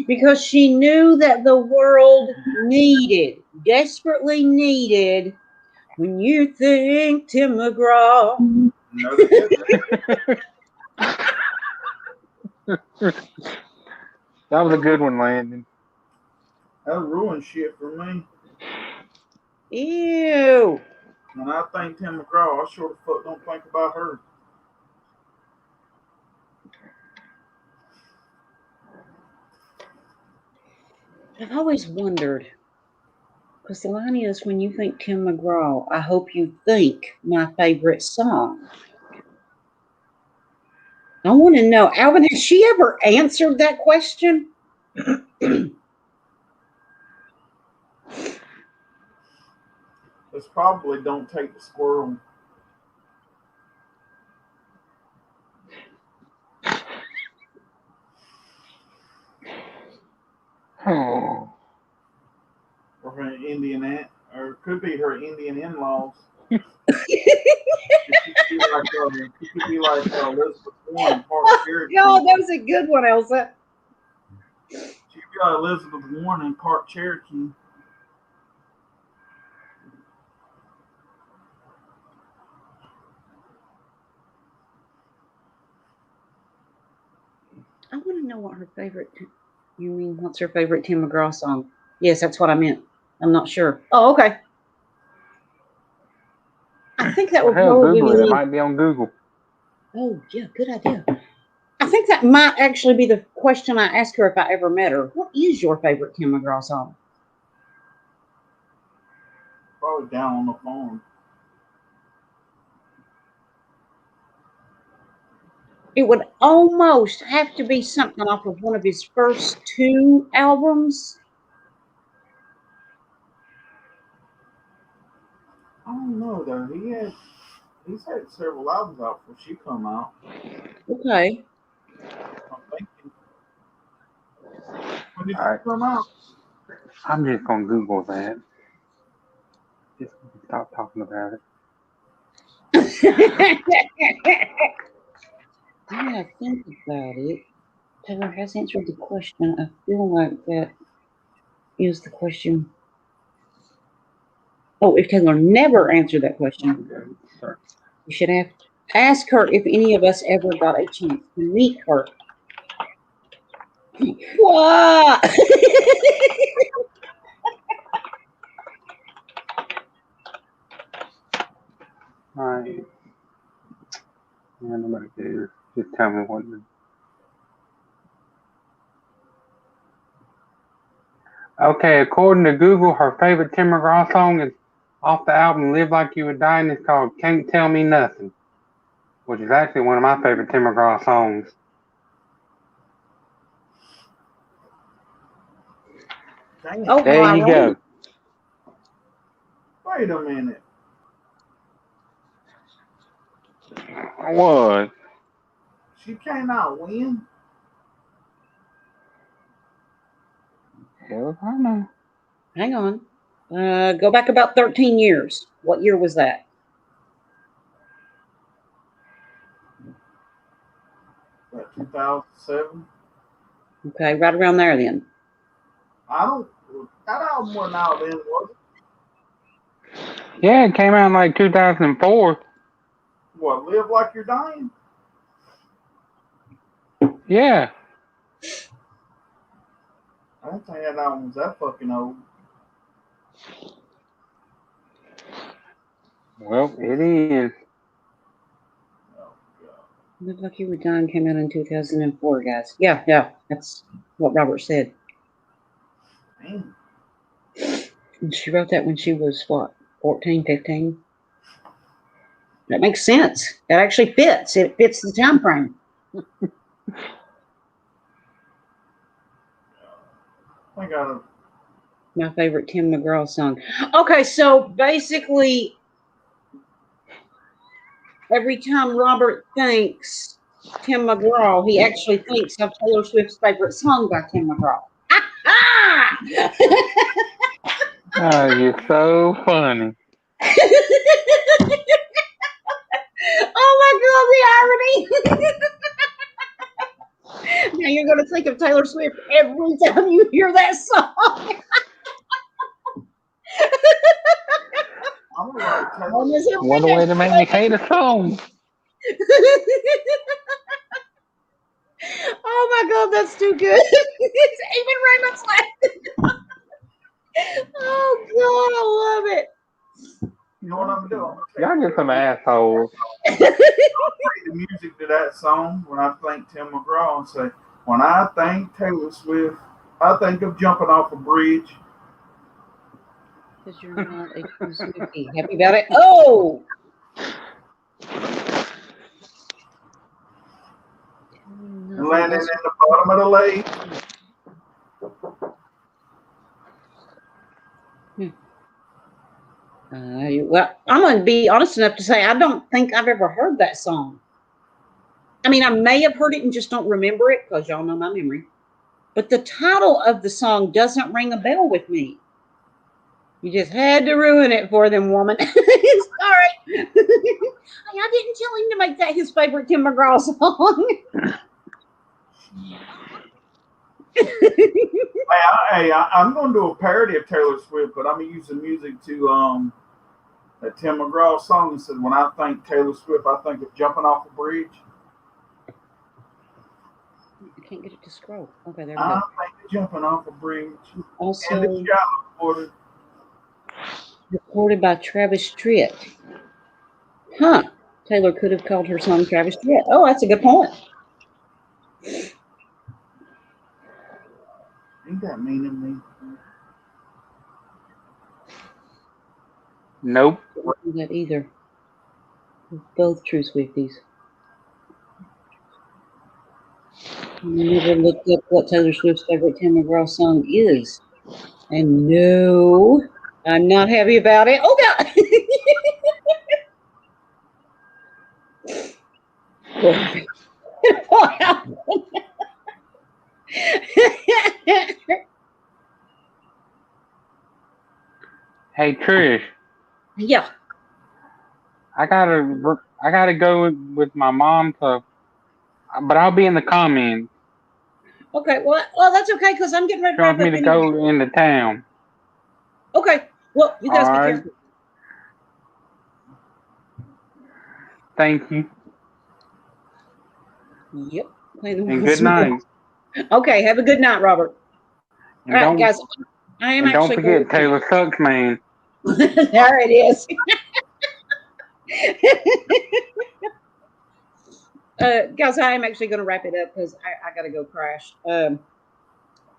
Because she knew that the world desperately needed, when you think Tim McGraw. No, they didn't. That was a good one, Landon. That ruined shit for me. Ew. When I think Tim McGraw, I sure the fuck don't think about her. I've always wondered, Because the line is, when you think Tim McGraw, I hope you think my favorite song. I want to know, Alvin, has she ever answered that question? It's probably Don't Take the Squirrel. Oh. Or her Indian aunt, or it could be her Indian in-laws. She could be like Elizabeth Warren, part Cherokee. God, that was a good one, Elsa. She could be like Elizabeth Warren and part Cherokee. I want to know what her favorite. You mean what's her favorite Tim McGraw song? Yes, that's what I meant. I'm not sure. Oh, okay. I think that would probably Google be. it. It might be on Google. Oh, yeah, good idea. I think that might actually be the question I asked her if I ever met her. What is your favorite Tim McGraw song? Probably Down on the Farm. It would almost have to be something off of one of his first 2 albums. I don't know though. He's had several albums out before she come out. Okay. I'm thinking. When did All right. she come out? I'm just gonna Google that. Just stop talking about it. Yeah, think about it. Taylor has answered the question. I feel like that is the question. Oh, if Taylor never answered that question, we should have to ask her if any of us ever got a chance to meet her. What? All right. Yeah, nobody cares. Just tell me what. Okay, according to Google, her favorite Tim McGraw song is off the album "Live Like You Would Die," and it's called "Can't Tell Me Nothing," which is actually one of my favorite Tim McGraw songs. Oh, There you go. Wait a minute. What? She came out when? Hell if I know. Hang on. Go back about 13 years. What year was that? About 2007. Okay, right around there then. That album wasn't out then, was it? Yeah, it came out in like 2004. What, Live Like You're Dying? Yeah. I don't think that album was that fucking old. Well, it is. Oh, God. Live Like You Were Dying came out in 2004, guys. Yeah, that's what Robert said. Damn. And she wrote that when she was, what, 14, 15? That makes sense. That actually fits. It fits the time frame. I got My favorite Tim McGraw song. Okay, so basically, every time Robert thinks Tim McGraw, he actually thinks of Taylor Swift's favorite song by Tim McGraw. Oh, you're so funny. Oh my God, the irony. Now you're going to think of Taylor Swift every time you hear that song. I'm like Taylor. What a way to make me hate a song. Oh my God, that's too good. Even Raymond's laughing. Oh God, I love it. You know what I'm doing? Y'all just some assholes. I play the music to that song when I think Tim McGraw and say, when I think Taylor Swift, I think of jumping off a bridge. Because you're not a true Swiftie. Happy about it? Oh! Landing in the bottom of the lake. Well, I'm going to be honest enough to say I don't think I've ever heard that song. I mean, I may have heard it and just don't remember it because y'all know my memory. But the title of the song doesn't ring a bell with me. You just had to ruin it for them, woman. Sorry. I didn't tell him to make that his favorite Tim McGraw song. I'm going to do a parody of Taylor Swift, but I'm going to use the music to that Tim McGraw song. It said, when I think Taylor Swift, I think of jumping off a bridge. I can't get it to scroll. Okay, there we go. I think of jumping off a bridge. Also, recorded by Travis Tritt. Huh. Taylor could have called her song Travis Tritt. Oh, that's a good point. Ain't that mean to me? Nope. I don't do that either. We're both true Swifties. I never looked up what Taylor Swift's favorite Tim McGraw song is. And no, I'm not happy about it. Oh, God. What happened? Hey Trish. Yeah. I gotta go with my mom but I'll be in the comments. Okay. Well, that's okay because I'm getting ready She to wrap wants me up to anyway. go into town. Okay. Well, you guys be careful. Thank you. Yep. And good night. Okay. Have a good night, Robert. And all right, guys. I am don't forget Taylor sucks, man. There it is. Guys, I am actually going to wrap it up because I got to go crash.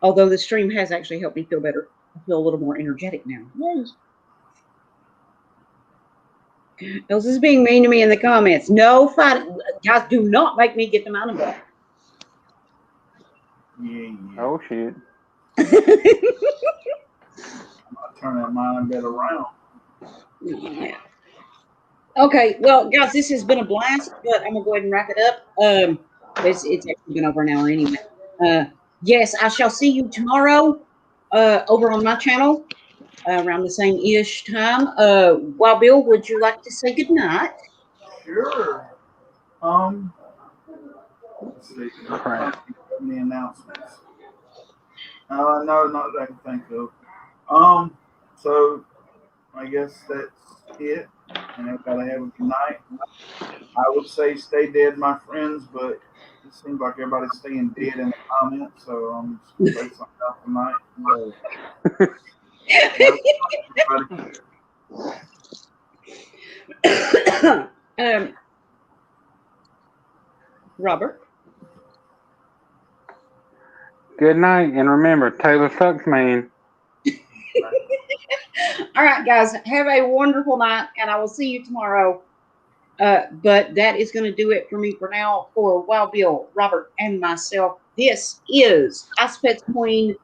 Although the stream has actually helped me feel better. I feel a little more energetic now. Yes. Else is being mean to me in the comments. No fighting. Guys, do not make me get them out of bed. Yeah. Oh, shit. I'm going to turn that mind bed around. Yeah. Okay, well, guys, this has been a blast, but I'm going to go ahead and wrap it up. It's actually been over an hour anyway. Yes, I shall see you tomorrow over on my channel around the same-ish time. Wild Bill, would you like to say goodnight? Sure. Let's see. Crap. The announcements. No, not that I can think of. So I guess that's it. And everybody have a good night. I would say stay dead, my friends, but it seems like everybody's staying dead in the comments, so I'm just going to say something else tonight. Robert? Good night, and remember, Taylor sucks, man. All right, guys, have a wonderful night, and I will see you tomorrow. But that is going to do it for me for now. For Wild Bill, Robert, and myself, this is icepets Queen,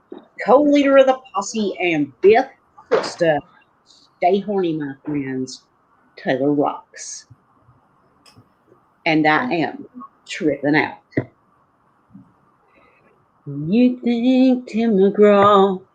co-leader of the posse, and Beth Krista. Stay horny, my friends. Taylor rocks. And I am tripping out. You think Tim McGraw